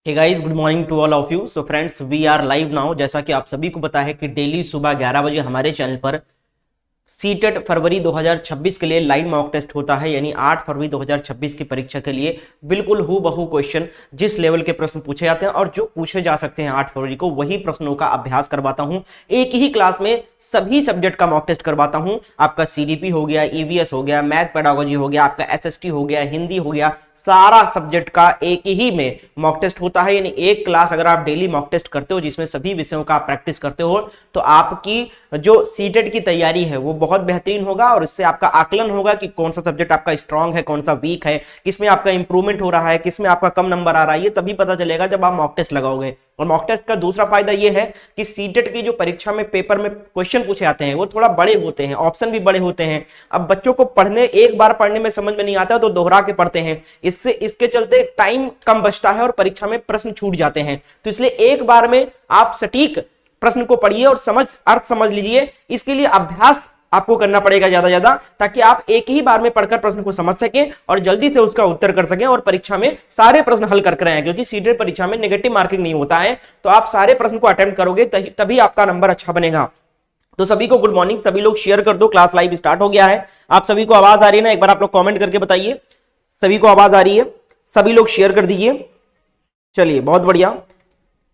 Hey guys, good morning to all of you. So friends, we are live now. जैसा कि आप सभी को पता है कि डेली सुबह 11 बजे हमारे चैनल पर सीटेट फरवरी 2026 के लिए लाइव मॉक टेस्ट होता है, यानी 8 फरवरी 2026 की परीक्षा के लिए बिल्कुल हूबहू क्वेश्चन जिस लेवल के प्रश्न पूछे जाते हैं और जो पूछे जा सकते हैं 8 फरवरी को, वही प्रश्नों का अभ्यास करवाता हूं। एक ही क्लास में सभी सब्जेक्ट का मॉक टेस्ट करवाता हूं। आपका सीडीपी हो गया, ईवीएस हो गया, मैथ पेडागोजी हो गया, आपका एसएसटी हो गया, हिंदी हो गया, सारा सब्जेक्ट का एक ही में मॉक टेस्ट होता है। यानी एक क्लास अगर आप डेली मॉक टेस्ट करते हो जिसमें सभी विषयों का आप प्रैक्टिस करते हो, तो आपकी जो सीटेट की तैयारी है वो बहुत बेहतरीन होगा और इससे आपका आकलन होगा कि कौन सा सब्जेक्ट आपका स्ट्रांग है, कौन सा वीक है, किसमें आपका इंप्रूवमेंट हो रहा है, किसमें आपका कम नंबर आ रहा है। ये तभी पता चलेगा जब आप मॉक टेस्ट लगाओगे। और मॉक टेस्ट का दूसरा फायदा ये है कि सीटेट की जो परीक्षा में पेपर में क्वेश्चन पूछे जाते हैं वो थोड़ा बड़े होते हैं, ऑप्शन भी बड़े होते हैं। अब बच्चों को पढ़ने एक बार पढ़ने में समझ में नहीं आता तो दोहरा के पढ़ते हैं, इसके चलते टाइम कम बचता है और परीक्षा में प्रश्न छूट जाते हैं। तो इसलिए एक बार में आप सटीक प्रश्न को पढ़िए और अर्थ समझ लीजिए। इसके लिए अभ्यास आपको करना पड़ेगा ज्यादा, ताकि आप एक ही बार में पढ़कर प्रश्न को समझ सकें और जल्दी से उसका उत्तर कर सकें और परीक्षा में सारे प्रश्न हल करके आए। क्योंकि सीटेट परीक्षा में नेगेटिव मार्किंग नहीं होता है, तो आप सारे प्रश्न को अटेम्प्ट करोगे तभी आपका नंबर अच्छा बनेगा। तो सभी को गुड मॉर्निंग, सभी लोग शेयर कर दो। क्लास लाइव स्टार्ट हो गया है। आप सभी को आवाज आ रही है ना? एक बार आप लोग कॉमेंट करके बताइए सभी को आवाज आ रही है। सभी लोग शेयर कर दीजिए। चलिए, बहुत बढ़िया,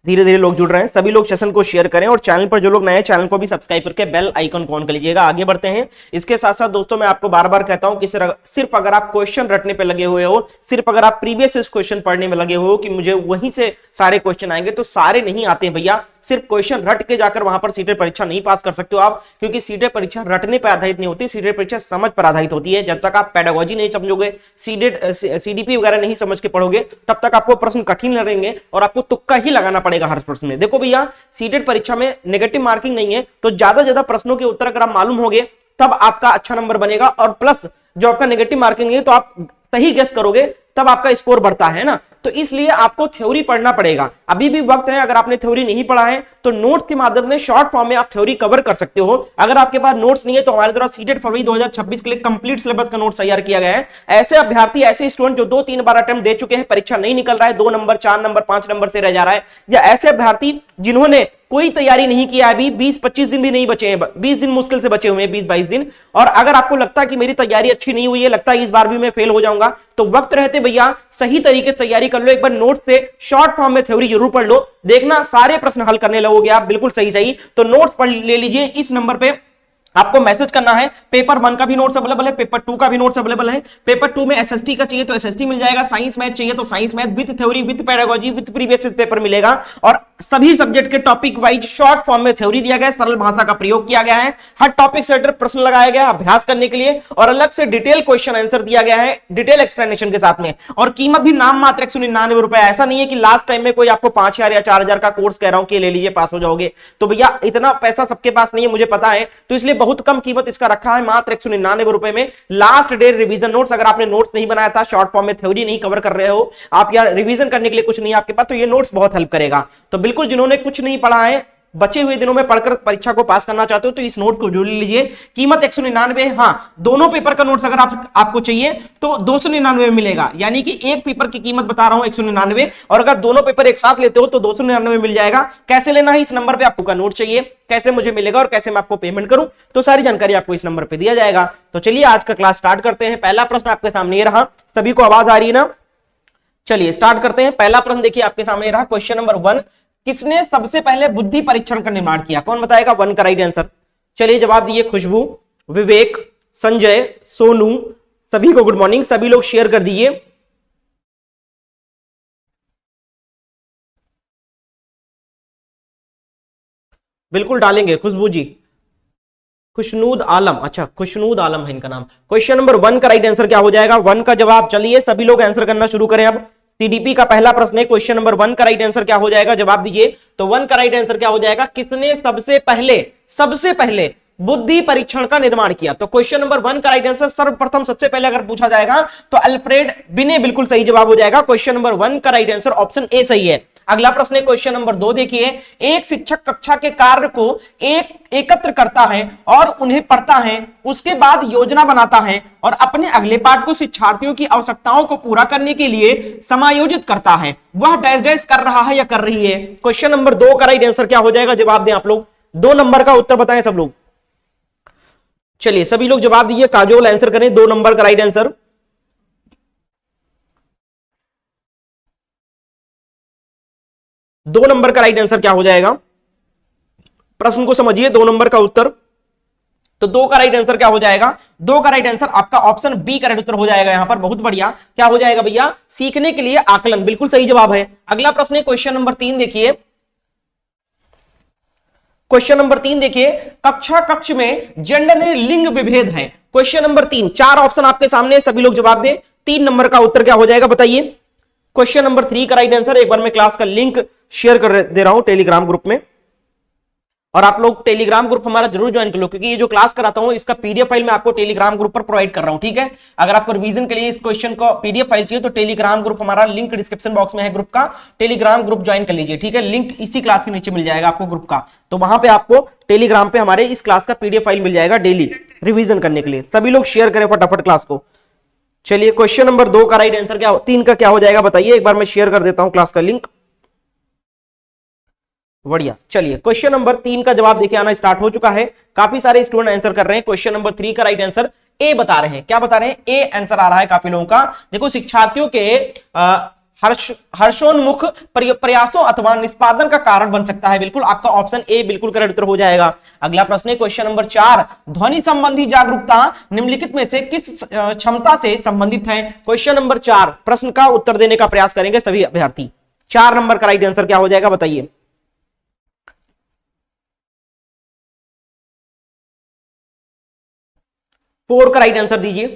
धीरे धीरे लोग जुड़ रहे हैं। सभी लोग सेशन को शेयर करें और चैनल पर जो लोग नए हैं चैनल को भी सब्सक्राइब करके बेल आइकन को ऑन कर लीजिएगा। आगे बढ़ते हैं। इसके साथ साथ दोस्तों मैं आपको बार बार कहता हूं कि सिर्फ अगर आप क्वेश्चन रटने पे लगे हुए हो, सिर्फ अगर आप प्रीवियस क्वेश्चन पढ़ने में लगे हो कि मुझे वहीं से सारे क्वेश्चन आएंगे, तो सारे नहीं आते हैं भैया। सिर्फ क्वेश्चन रट के जाकर वहां पर सीटेट परीक्षा नहीं पास कर सकते हो आप, क्योंकि सीटेट परीक्षा रटने पर आधारित नहीं होती, सीटेट परीक्षा समझ पर आधारित होती है। जब तक आप पेडागोजी नहीं समझोगे, सीडीपी वगैरह नहीं समझ के पढ़ोगे, तब तक आपको प्रश्न कठिन लगेंगे और आपको तुक्का ही लगाना पड़ेगा हर प्रश्न में। देखो भैया, सीटेट परीक्षा में नेगेटिव मार्किंग नहीं है, तो ज्यादा प्रश्नों के उत्तर अगर आप मालूम होंगे तब आपका अच्छा नंबर बनेगा। और प्लस जो आपका नेगेटिव मार्किंग है तो आप सही गेस करोगे तब आपका स्कोर बढ़ता है ना। तो इसलिए आपको थ्योरी पढ़ना पड़ेगा। अभी भी वक्त है, अगर आपने थ्योरी नहीं पढ़ा है तो नोट्स के माध्यम से शॉर्ट फॉर्म में आप थ्योरी कवर कर सकते हो। अगर आपके पास नोट्स नहीं है तो हमारे द्वारा सीटेट फरवरी 2026 के लिए कंप्लीट सिलेबस का नोट्स तैयार किया गया है। ऐसे अभ्यर्थी, ऐसे स्टूडेंट जो 2-3 बार अटेम्प्ट दे चुके हैं, परीक्षा नहीं निकल रहा है, 2 नंबर 4 नंबर 5 नंबर से रह जा रहा है, या ऐसे अभ्यर्थी जिन्होंने कोई तैयारी नहीं किया, अभी 20-25 दिन भी नहीं बचे हैं, 20 दिन मुश्किल से बचे हुए हैं, 20-22 दिन, और अगर आपको लगता है कि मेरी तैयारी अच्छी नहीं हुई है, लगता है इस बार भी मैं फेल हो जाऊंगा, तो वक्त रहते भैया सही तरीके से तैयारी कर लो। एक बार नोट से शॉर्ट फॉर्म में थ्योरी जरूर पढ़ लो, देखना सारे प्रश्न हल करने लगोगे आप बिल्कुल सही। तो नोट्स पढ़ ले लीजिए। इस नंबर पे आपको मैसेज करना है। पेपर 1 का भी नोट्स अवेलेबल है, पेपर 2 का भी नोट्स अवेलेबल है। पेपर 2 में एसएसटी का चाहिए तो एसएसटी मिल जाएगा, साइंस मैथ चाहिए तो science math with theory with pedagogy with previous paper मिलेगा। और सभी सब्जेक्ट के टॉपिक वाइज शॉर्ट फॉर्म में थ्योरी दिया गया है, सरल भाषा का प्रयोग किया गया है, हर टॉपिक से प्रश्न लगाया गया है अभ्यास करने के लिए, और अलग से डिटेल क्वेश्चन आंसर दिया गया है डिटेल एक्सप्लेनेशन के साथ में। और कीमत भी नाम मात्र 199 रुपए। ऐसा नहीं है कि लास्ट टाइम में कोई आपको 5000 या 4000 का कोर्स कह रहा हूं कि ले लीजिए पास हो जाओगे, तो भैया इतना पैसा सबके पास नहीं है, मुझे पता है, तो इसलिए बहुत कम कीमत इसका रखा है, मात्र 199 रुपए में। लास्ट डे रिवीजन नोट्स, अगर आपने नोट्स नहीं बनाया था, शॉर्ट फॉर्म में थ्योरी नहीं कवर कर रहे हो आप, या रिवीजन करने के लिए कुछ नहीं आपके पास, तो ये नोट्स बहुत हेल्प करेगा। तो बिल्कुल जिन्होंने कुछ नहीं पढ़ा है, बचे हुए दिनों में पढ़कर परीक्षा को पास करना चाहते हो, तो इस नोट्स को जोड़ लीजिए। कीमत 199। हाँ, दोनों पेपर का नोट्स अगर आपको चाहिए तो 299 में मिलेगा, यानी कि एक पेपर की कीमत बता रहा हूं 199, और अगर दोनों पेपर एक साथ लेते हो तो 299 में मिल जाएगा। कैसे लेना है? इस नंबर पे आपको का नोट चाहिए, कैसे मुझे मिलेगा और कैसे मैं आपको पेमेंट करूं, तो सारी जानकारी आपको इस नंबर पे दिया जाएगा। तो चलिए आज का क्लास स्टार्ट करते हैं। पहला प्रश्न आपके सामने ये रहा। सभी को आवाज आ रही है ना? चलिए स्टार्ट करते हैं। पहला प्रश्न देखिए आपके सामने रहा, क्वेश्चन नंबर 1। किसने सबसे पहले बुद्धि परीक्षण का निर्माण किया? कौन बताएगा 1 का राइट आंसर? चलिए जवाब दिए खुशबू, विवेक, संजय, सोनू। सभी को गुड मॉर्निंग, सभी लोग शेयर कर दीजिए। बिल्कुल डालेंगे खुशबू जी। खुशनूद आलम, अच्छा खुशनूद आलम है इनका नाम। क्वेश्चन नंबर 1 का राइट आंसर क्या हो जाएगा? 1 का जवाब, चलिए सभी लोग आंसर करना शुरू करें। अब सीडीपी का पहला प्रश्न है, क्वेश्चन नंबर 1 का राइट आंसर क्या हो जाएगा? जवाब दीजिए। तो 1 का राइट आंसर क्या हो जाएगा? किसने सबसे पहले बुद्धि परीक्षण का निर्माण किया? तो क्वेश्चन नंबर 1 का राइट आंसर सर्वप्रथम सबसे पहले अगर पूछा जाएगा तो अल्फ्रेड बिने बिल्कुल सही जवाब हो जाएगा। क्वेश्चन नंबर 1 का राइट आंसर ऑप्शन ए सही है। अगला प्रश्न है क्वेश्चन नंबर 2 देखिए, एक शिक्षक कक्षा के कार्य को एकत्र करता है और उन्हें पढ़ता है, उसके बाद योजना बनाता है और अपने अगले पाठ को शिक्षार्थियों की आवश्यकताओं को पूरा करने के लिए समायोजित करता है। वह डैश डैश कर रहा है या कर रही है। क्वेश्चन नंबर 2 का राइट आंसर क्या हो जाएगा, जवाब दें आप लोग। 2 नंबर का उत्तर बताएं सब लोग। चलिए सभी लोग जवाब दीजिए, काजोल आंसर करें 2 नंबर का राइट आंसर। 2 नंबर का राइट आंसर क्या हो जाएगा, प्रश्न को समझिए। 2 नंबर का उत्तर, तो 2 का राइट आंसर क्या हो जाएगा, 2 का राइट आंसर आपका ऑप्शन बी का राइट उत्तर हो जाएगा यहां पर। बहुत बढ़िया, क्या हो जाएगा भैया, सीखने के लिए आकलन, बिल्कुल सही जवाब है। अगला प्रश्न है क्वेश्चन नंबर 3 देखिए, क्वेश्चन नंबर 3 देखिए, कक्षा कक्ष में जेंडर ने लिंग विभेद है। क्वेश्चन नंबर 3, 4 ऑप्शन आपके सामने, सभी लोग जवाब दें। 3 नंबर का उत्तर क्या हो जाएगा बताइए। क्वेश्चन नंबर 3 का राइट आंसर, एक बार मैं क्लास का लिंक शेयर कर दे रहा हूं टेलीग्राम ग्रुप में, और आप लोग टेलीग्राम ग्रुप हमारा जरूर ज्वाइन कर लो, क्योंकि ये जो क्लास कराता हूं इसका पीडीएफ फाइल मैं आपको टेलीग्राम ग्रुप पर प्रोवाइड कर रहा हूं, ठीक है। अगर आपको रिवीजन के लिए इस क्वेश्चन को पीडीएफ फाइल चाहिए तो टेलीग्राम ग्रुप हमारा लिंक डिस्क्रिप्शन बॉक्स में है ग्रुप का, टेलीग्राम ग्रुप ज्वाइन कर लीजिए, ठीक है। लिंक इसी क्लास के नीचे मिल जाएगा आपको ग्रुप का, तो वहां पे आपको टेलीग्राम पे हमारे इस क्लास का पीडीएफ फाइल मिल जाएगा डेली रिवीजन करने के लिए। सभी लोग शेयर करें फटाफट क्लास को। चलिए क्वेश्चन नंबर 2 का राइट आंसर क्या, 3 का क्या हो जाएगा बताइए, एक बार मैं शेयर कर देता हूं क्लास का लिंक। बढ़िया, चलिए क्वेश्चन नंबर 3 का जवाब देखिए आना स्टार्ट हो चुका है। काफी सारे स्टूडेंट आंसर कर रहे हैं। क्वेश्चन नंबर 3 का राइट आंसर ए बता रहे हैं। क्या बता रहे हैं, ए आंसर आ रहा है काफी लोगों का। देखो, शिक्षार्थियों के हर्षोन्मुख प्रयासों अथवा निष्पादन का कारण बन सकता है। बिल्कुल आपका ऑप्शन ए बिल्कुल करेक्ट उत्तर हो जाएगा। अगला प्रश्न है क्वेश्चन नंबर 4, ध्वनि संबंधी जागरूकता निम्नलिखित में से किस क्षमता से संबंधित है। क्वेश्चन नंबर 4, प्रश्न का उत्तर देने का प्रयास करेंगे सभी अभ्यर्थी। 4 नंबर का राइट आंसर क्या हो जाएगा बताइए। 4 का राइट आंसर दीजिए।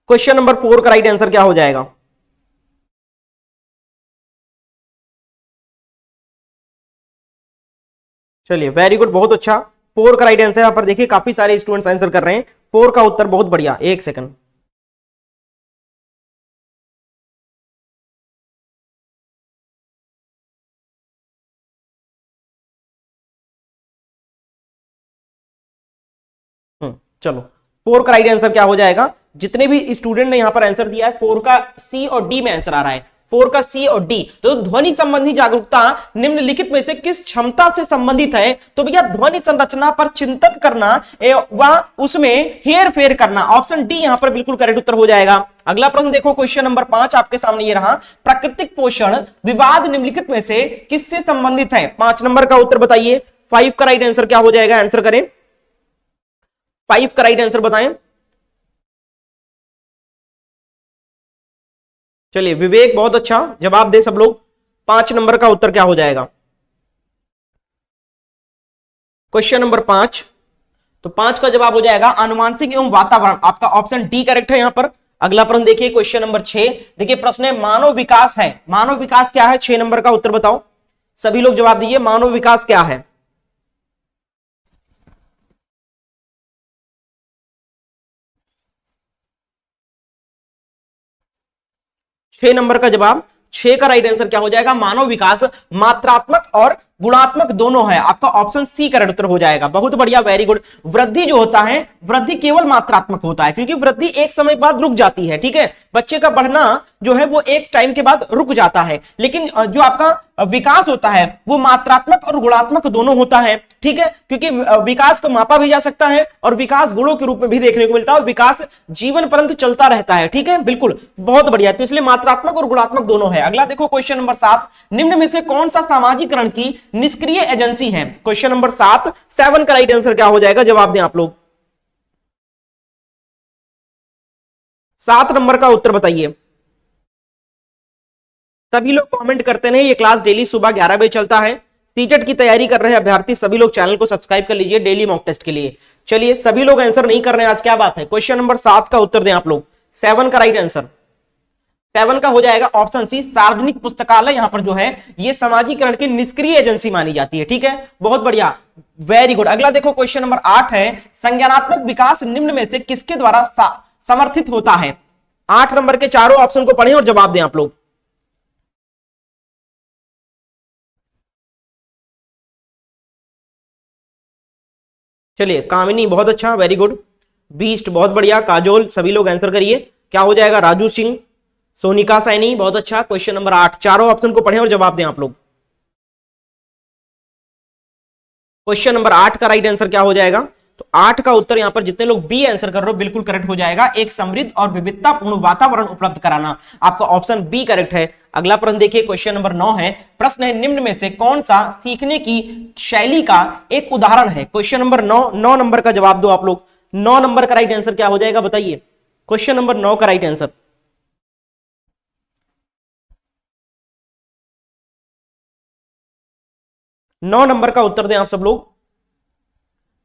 क्वेश्चन नंबर 4 का राइट आंसर क्या हो जाएगा। चलिए वेरी गुड, बहुत अच्छा। 4 का राइट आंसर यहां पर देखिए काफी सारे स्टूडेंट्स आंसर कर रहे हैं। 4 का उत्तर, बहुत बढ़िया। एक सेकंड, चलो 4 का राइट आंसर क्या हो जाएगा। जितने भी स्टूडेंट ने यहां पर आंसर दिया है 4 का सी और डी में आंसर आ रहा है। 4 का सी और डी, तो ध्वनि संबंधी जागरूकता निम्नलिखित में से किस क्षमता से संबंधित है। तो भैया ध्वनि संरचना पर चिंतन करना व उसमें हेर फेर करना, ऑप्शन डी यहां पर बिल्कुल करेक्ट उत्तर हो जाएगा। अगला प्रश्न देखो, क्वेश्चन नंबर 5 आपके सामने ये रहा, प्राकृतिक पोषण विवाद निम्नलिखित में से किससे संबंधित है। 5 नंबर का उत्तर बताइए। 5 का राइट आंसर क्या हो जाएगा, आंसर करें। 5 का राइट आंसर बताएं। चलिए विवेक, बहुत अच्छा जवाब दे सब लोग। 5 नंबर का उत्तर क्या हो जाएगा। क्वेश्चन नंबर 5, तो 5 का जवाब हो जाएगा आनुवांशिक एवं वातावरण, आपका ऑप्शन डी करेक्ट है यहां पर। अगला प्रश्न देखिए, क्वेश्चन नंबर 6 देखिए, प्रश्न है मानव विकास है। मानव विकास क्या है, 6 नंबर का उत्तर बताओ। सभी लोग जवाब दीजिए, मानव विकास क्या है। 6 नंबर का जवाब, 6 का राइट आंसर क्या हो जाएगा, मानव विकास मात्रात्मक और गुणात्मक दोनों है, आपका ऑप्शन सी करेक्ट उत्तर हो जाएगा। बहुत बढ़िया, वेरी गुड। वृद्धि जो होता है, वृद्धि केवल मात्रात्मक होता है, क्योंकि वृद्धि एक समय बाद रुक जाती है, ठीक है। बच्चे का बढ़ना जो है वो एक टाइम के बाद रुक जाता है, लेकिन जो आपका विकास होता है वो मात्रात्मक और गुणात्मक दोनों होता है, ठीक है। क्योंकि विकास को मापा भी जा सकता है और विकास गुणों के रूप में भी देखने को मिलता है, विकास जीवन पर्यंत चलता रहता है, ठीक है। बिल्कुल बहुत बढ़िया, तो इसलिए मात्रात्मक और गुणात्मक दोनों है। अगला देखो, क्वेश्चन नंबर 7, निम्न में से कौन सा सामाजिकरण की निष्क्रिय एजेंसी है। क्वेश्चन नंबर 7, 7 का राइट आंसर क्या हो जाएगा, जवाब दें आप लोग। 7 नंबर का उत्तर बताइए। सभी लोग कमेंट करते हैं। ये क्लास डेली सुबह 11 बजे चलता है। सीटेट की तैयारी कर रहे हैं अभ्यर्थी, सभी लोग चैनल को सब्सक्राइब कर लीजिए डेली मॉक टेस्ट के लिए। चलिए सभी लोग आंसर नहीं कर रहे हैं आज, क्या बात है। क्वेश्चन नंबर 7 का उत्तर दें आप लोग। 7 का राइट आंसर, 7 का हो जाएगा ऑप्शन सी, सार्वजनिक पुस्तकालय यहां पर जो है ये सामाजिकरण की निष्क्रिय एजेंसी मानी जाती है, ठीक है। बहुत बढ़िया, वेरी गुड। अगला देखो, क्वेश्चन नंबर 8 है, संज्ञानात्मक विकास निम्न में से किसके द्वारा समर्थित होता है। 8 नंबर के चारों ऑप्शन को पढ़ें और जवाब दें आप लोग। चलिए, कामिनी बहुत अच्छा, वेरी गुड। बीस्ट बहुत बढ़िया। काजोल, सभी लोग आंसर करिए, क्या हो जाएगा? राजू सिंह, सोनिका सैनी, बहुत अच्छा। क्वेश्चन नंबर 8, चारों ऑप्शन को पढ़ें और जवाब दें आप लोग। क्वेश्चन नंबर 8 का राइट आंसर क्या हो जाएगा? तो 8 का उत्तर यहां पर जितने लोग बी आंसर कर रहे हो बिल्कुल करेक्ट हो जाएगा। एक समृद्ध और विविधतापूर्ण वातावरण उपलब्ध कराना, आपका ऑप्शन बी करेक्ट है। अगला प्रश्न देखिए, क्वेश्चन नंबर 9 है। प्रश्न है, निम्न में से कौन सा सीखने की शैली का एक उदाहरण है? क्वेश्चन नंबर 9 नंबर का जवाब दो आप लोग। 9 नंबर का राइट आंसर क्या हो जाएगा बताइए? क्वेश्चन नंबर 9 का राइट आंसर, 9 नंबर का उत्तर दें आप सब लोग।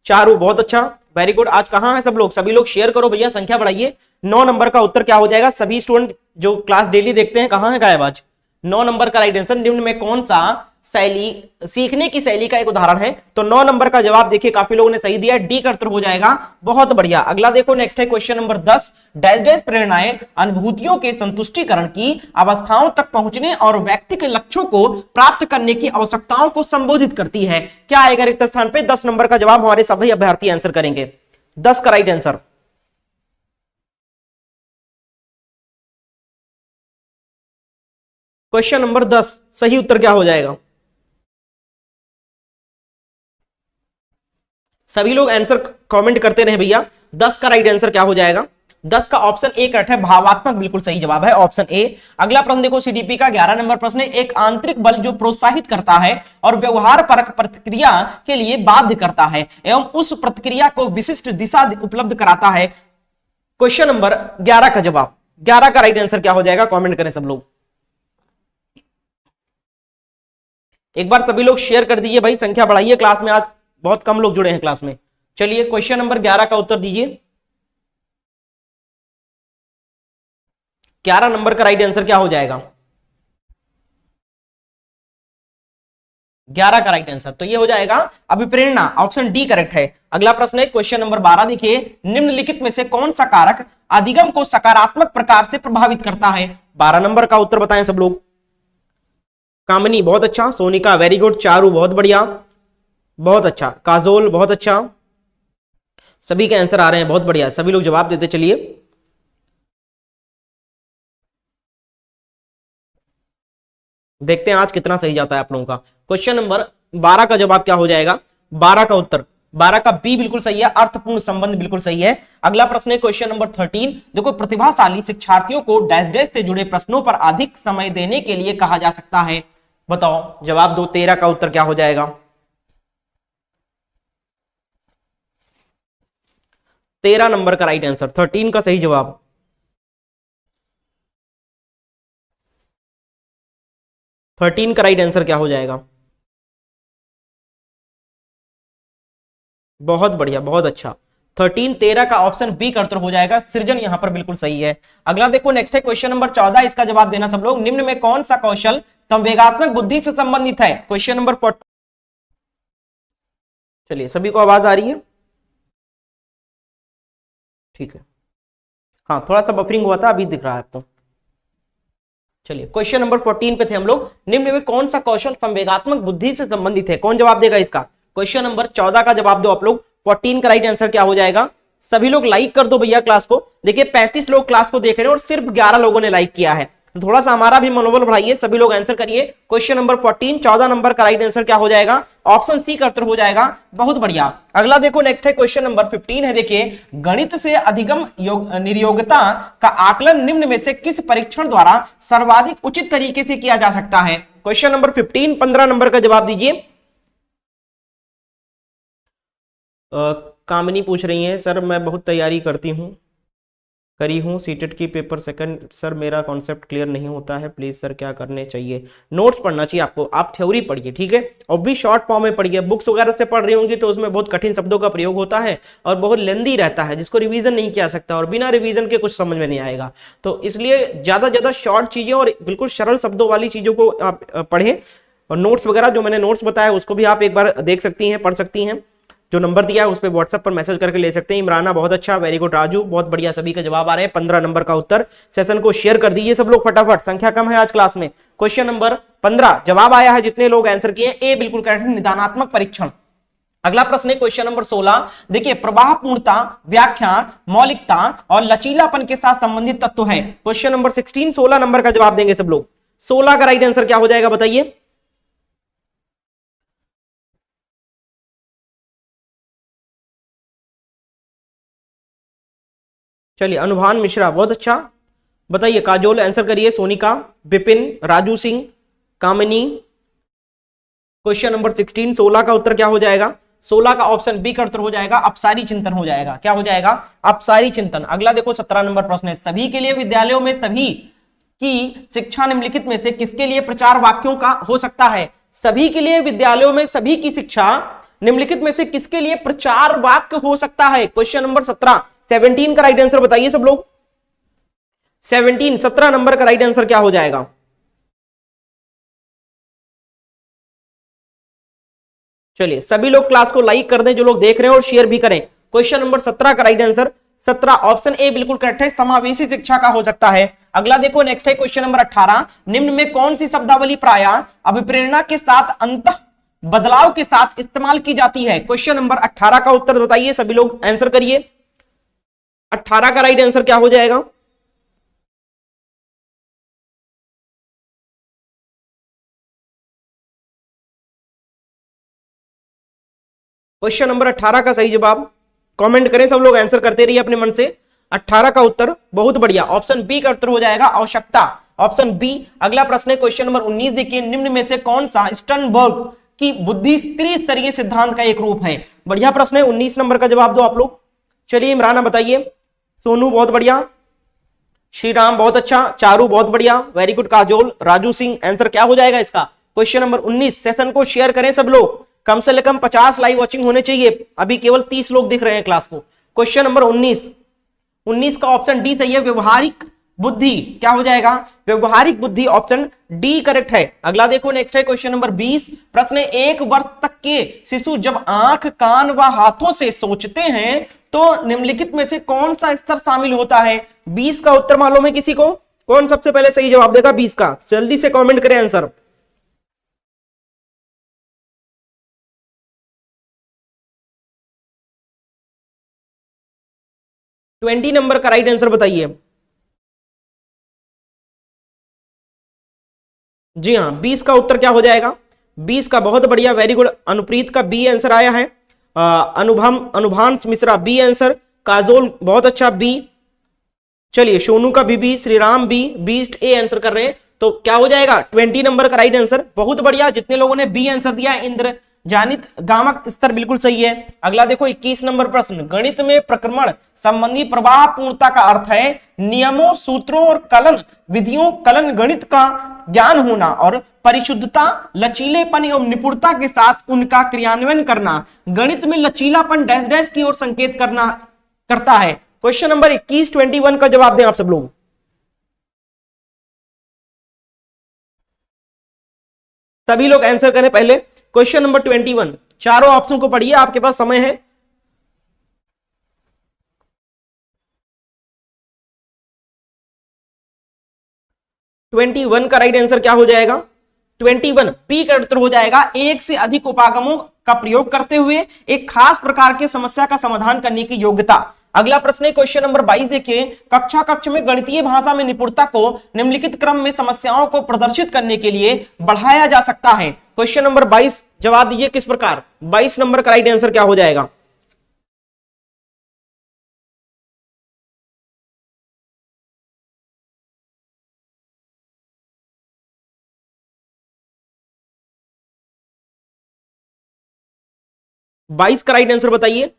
चारू बहुत अच्छा, वेरी गुड। आज कहां है सब लोग? सभी लोग शेयर करो भैया, संख्या बढ़ाइए। 9 नंबर का उत्तर क्या हो जाएगा? सभी स्टूडेंट जो क्लास डेली देखते हैं, कहां है गायब आज? 9 नंबर का राइट आंसर, निम्न में कौन सा शैली, सीखने की शैली का एक उदाहरण है? तो 9 नंबर का जवाब देखिए काफी लोगों ने सही दिया, डी का उत्तर हो जाएगा। बहुत बढ़िया। अगला देखो, नेक्स्ट है क्वेश्चन नंबर 10। डैश डैश प्रेरणाएं अनुभूतियों के संतुष्टिकरण की अवस्थाओं तक पहुंचने और व्यक्ति के लक्ष्यों को प्राप्त करने की आवश्यकताओं को संबोधित करती है। क्या आएगा रिक्त स्थान पे? 10 नंबर का जवाब हमारे सभी अभ्यर्थी आंसर करेंगे। 10 का राइट आंसर, क्वेश्चन नंबर 10 सही उत्तर क्या हो जाएगा? सभी लोग आंसर कमेंट करते रहे भैया। 10 का राइट आंसर क्या हो जाएगा? 10 का ऑप्शन ए करेक्ट है, भावात्मक बिल्कुल सही जवाब है, ऑप्शन ए। अगला प्रश्न देखो, सीडीपी का 11 नंबर प्रश्न है। एक आंतरिक बल जो प्रोत्साहित करता है और व्यवहार परक प्रतिक्रिया के लिए बाध्य करता है एवं उस प्रतिक्रिया को विशिष्ट दिशा उपलब्ध कराता है। क्वेश्चन नंबर 11 का जवाब, 11 का राइट आंसर क्या हो जाएगा? कमेंट करें सब लोग, एक बार सभी लोग शेयर कर दीजिए भाई, संख्या बढ़ाइए। क्लास में आज बहुत कम लोग जुड़े हैं क्लास में। चलिए, क्वेश्चन नंबर 11 का उत्तर दीजिए। 11 नंबर का राइट आंसर क्या हो जाएगा? 11 का राइट आंसर तो ये हो जाएगा अभिप्रेरणा, ऑप्शन डी करेक्ट है। अगला प्रश्न है क्वेश्चन नंबर 12, देखिए, निम्नलिखित में से कौन सा कारक अधिगम को सकारात्मक प्रकार से प्रभावित करता है? 12 नंबर का उत्तर बताएं सब लोग। कामनी बहुत अच्छा, सोनिका वेरी गुड, चारू बहुत बढ़िया, बहुत अच्छा, काजोल बहुत अच्छा, सभी के आंसर आ रहे हैं, बहुत बढ़िया, सभी लोग जवाब देते चलिए। देखते हैं आज कितना सही जाता है आप लोगों का। क्वेश्चन नंबर 12 का जवाब क्या हो जाएगा? 12 का उत्तर, 12 का बी बिल्कुल सही है, अर्थपूर्ण संबंध बिल्कुल सही है। अगला प्रश्न है क्वेश्चन नंबर 13, देखो, प्रतिभाशाली शिक्षार्थियों को डैश डैश से जुड़े प्रश्नों पर अधिक समय देने के लिए कहा जा सकता है। बताओ, जवाब दो। 13 का उत्तर क्या हो जाएगा? 13 नंबर का राइट आंसर, 13 का सही जवाब। थर्टीन का राइट आंसर क्या हो जाएगा? बहुत बढ़िया, बहुत अच्छा, 13, 13 का ऑप्शन बी का उत्तर हो जाएगा, सृजन यहां पर बिल्कुल सही है। अगला देखो, नेक्स्ट है क्वेश्चन नंबर 14, इसका जवाब देना सब लोग। निम्न में कौन सा कौशल संवेगात्मक बुद्धि से संबंधित है? Question number 14। चलिए, सभी को आवाज आ रही है? ठीक है, हाँ, थोड़ा सा बफरिंग हुआ था, अभी दिख रहा है आपको। चलिए, क्वेश्चन नंबर 14 पे थे हम लोग। निम्न में कौन सा कौशल संवेगात्मक बुद्धि से संबंधित है? कौन जवाब देगा इसका? क्वेश्चन नंबर 14 का जवाब दो आप लोग। 14 का राइट आंसर क्या हो जाएगा? सभी लोग लाइक कर दो भैया क्लास को। देखिए, 35 लोग क्लास को देख रहे हैं और सिर्फ 11 लोगों ने लाइक किया है, तो थोड़ा सा हमारा भी मनोबल बढ़ाइए, सभी लोग आंसर करिए। क्वेश्चन नंबर 14, 14 नंबर का राइट आंसर क्या हो जाएगा? ऑप्शन सी का उत्तर हो जाएगा, बहुत बढ़िया। अगला देखो, नेक्स्ट है क्वेश्चन नंबर 15 है, देखिए, गणित से अधिगम निर्योग्यता का आकलन निम्न में से किस परीक्षण द्वारा सर्वाधिक उचित तरीके से किया जा सकता है? क्वेश्चन नंबर 15, 15 नंबर का जवाब दीजिए। कामनी पूछ रही है, सर मैं बहुत तैयारी करी हूँ सीटेट की पेपर सेकंड, सर मेरा कॉन्सेप्ट क्लियर नहीं होता है, प्लीज सर क्या करने चाहिए? नोट्स पढ़ना चाहिए आपको, आप थ्योरी पढ़िए, ठीक है, और भी शॉर्ट फॉर्म में पढ़िए। बुक्स वगैरह से पढ़ रही होंगी तो उसमें बहुत कठिन शब्दों का प्रयोग होता है और बहुत लेंदी रहता है, जिसको रिवीजन नहीं किया सकता और बिना रिवीजन के कुछ समझ में नहीं आएगा। तो इसलिए ज्यादा शॉर्ट चीजें और बिल्कुल सरल शब्दों वाली चीजों को आप पढ़ें। और नोट्स वगैरह जो मैंने नोट्स बताया उसको भी आप एक बार देख सकती हैं, पढ़ सकती हैं। जो नंबर दिया है उस पर व्हाट्सएप पर मैसेज करके ले सकते हैं। इमराना बहुत अच्छा, वेरी गुड। राजू बहुत बढ़िया, सभी का जवाब आ रहे हैं। 15 नंबर का उत्तर। सेशन को शेयर कर दीजिए सब लोग फटाफट, संख्या कम है आज क्लास में। क्वेश्चन नंबर 15 जवाब आया है, जितने लोग आंसर किए ए बिल्कुल करेक्ट, निदानात्मक परीक्षण। अगला प्रश्न है क्वेश्चन नंबर 16। देखिए, प्रवाह पूर्णता, व्याख्या, मौलिकता और लचीलापन के साथ संबंधित तत्व है। क्वेश्चन नंबर 16, 16 नंबर का जवाब देंगे सब लोग। 16 का राइट आंसर क्या हो जाएगा बताइए। चलिए, अनुभान मिश्रा बहुत अच्छा, बताइए। काजोल आंसर करिए, सोनिका, विपिन, राजू सिंह, कामिनी। क्वेश्चन नंबर 16, 16 का उत्तर क्या हो जाएगा। 16 का ऑप्शन बी का उत्तर हो जाएगा अपसारी चिंतन हो जाएगा। क्या हो जाएगा, अपसारी चिंतन। अगला देखो 17 नंबर प्रश्न है, सभी के लिए विद्यालयों में सभी की शिक्षा निम्नलिखित में से किसके लिए प्रचार वाक्यों का हो सकता है। सभी के लिए विद्यालयों में सभी की शिक्षा निम्नलिखित में से किसके लिए प्रचार वाक्य हो सकता है। क्वेश्चन नंबर 17, 17 का राइट आंसर बताइए सब लोग। 17, 17 नंबर का राइट आंसर क्या हो जाएगा। चलिए, सभी लोग क्लास को लाइक कर दें जो लोग देख रहे हैं, और शेयर भी करें। क्वेश्चन नंबर 17 का राइट आंसर 17 ऑप्शन ए बिल्कुल करेक्ट है, समावेशी शिक्षा का हो सकता है। अगला देखो, नेक्स्ट है क्वेश्चन नंबर 18। निम्न में कौन सी शब्दावली प्रायः अभिप्रेरणा के साथ अंतः बदलाव के साथ इस्तेमाल की जाती है। क्वेश्चन नंबर 18 का उत्तर बताइए, सभी लोग आंसर करिए। 18 का राइट आंसर क्या हो जाएगा। क्वेश्चन नंबर 18 का सही जवाब कमेंट करें सब लोग, आंसर करते रहिए अपने मन से। 18 का उत्तर बहुत बढ़िया, ऑप्शन बी का उत्तर हो जाएगा आवश्यकता, ऑप्शन बी। अगला प्रश्न है क्वेश्चन नंबर 19। देखिए, निम्न में से कौन सा स्टर्नबर्ग की बुद्धि त्रिस्तरीय सिद्धांत का एक रूप है। बढ़िया प्रश्न है, 19 नंबर का जवाब दो आप लोग। चलिए, इमराना बताइए, सोनू बहुत बढ़िया, श्री राम बहुत अच्छा, चारू बहुत बढ़िया, very good. Kajol, Raju Singh, answer क्या हो जाएगा इसका। Question number 19। सेशन को शेयर करें सब लोग, कम से कम 50 लाइव वॉचिंग होने चाहिए। अभी केवल 30 लोग दिख रहे हैं क्लास को। क्वेश्चन नंबर 19, 19 का ऑप्शन डी सही है, व्यवहारिक बुद्धि। क्या हो जाएगा, व्यवहारिक बुद्धि, ऑप्शन डी करेक्ट है। अगला देखो, नेक्स्ट है क्वेश्चन नंबर 20। प्रश्न, 1 वर्ष तक के शिशु जब आंख, कान व हाथों से सोचते हैं तो निम्नलिखित में से कौन सा स्तर शामिल होता है। 20 का उत्तर मालूम है किसी को, कौन सबसे पहले सही जवाब देगा 20 का, जल्दी से कमेंट करें आंसर। ट्वेंटी नंबर का राइट आंसर बताइए। जी हाँ, 20 का उत्तर क्या हो जाएगा, 20 का बहुत बढ़िया, वेरी गुड। अनुप्रीत का बी आंसर आया है। Anubhansh Mishra B answer. काजोल बहुत अच्छा, बी। चलिए, सोनू का B, Shriram B, beast A answer कर रहे हैं। तो क्या हो जाएगा, 20 नंबर का राइट आंसर। बहुत बढ़िया, जितने लोगों ने बी आंसर दिया है, इंद्र जानित गामक स्तर बिल्कुल सही है। अगला देखो 21 नंबर प्रश्न, गणित में प्रक्रमण संबंधी प्रवाह पूर्णता का अर्थ है नियमों, सूत्रों और कलन विधियों, कलन गणित का ज्ञान होना और परिशुद्धता, लचीलेपन एवं निपुणता के साथ उनका क्रियान्वयन करना। गणित में लचीलापन डैश डैश की ओर संकेत करता है। क्वेश्चन नंबर 21, 21 का जवाब दें आप सब लोग। सभी लोग आंसर करें पहले। क्वेश्चन नंबर 21, चारों ऑप्शन को पढ़िए, आपके पास समय है। ट्वेंटी वन का राइट आंसर क्या हो जाएगा, 21 बी का उत्तर हो जाएगा। एक से अधिक उपागमों का प्रयोग करते हुए एक खास प्रकार की समस्या का समाधान करने की योग्यता। अगला प्रश्न है क्वेश्चन नंबर 22। देखिए, कक्ष में गणितीय भाषा में निपुणता को निम्नलिखित क्रम में समस्याओं को प्रदर्शित करने के लिए बढ़ाया जा सकता है। क्वेश्चन नंबर 22 जवाब दीजिए किस प्रकार। 22 नंबर का राइट आंसर क्या हो जाएगा। बाईस का राइट आंसर बताइए।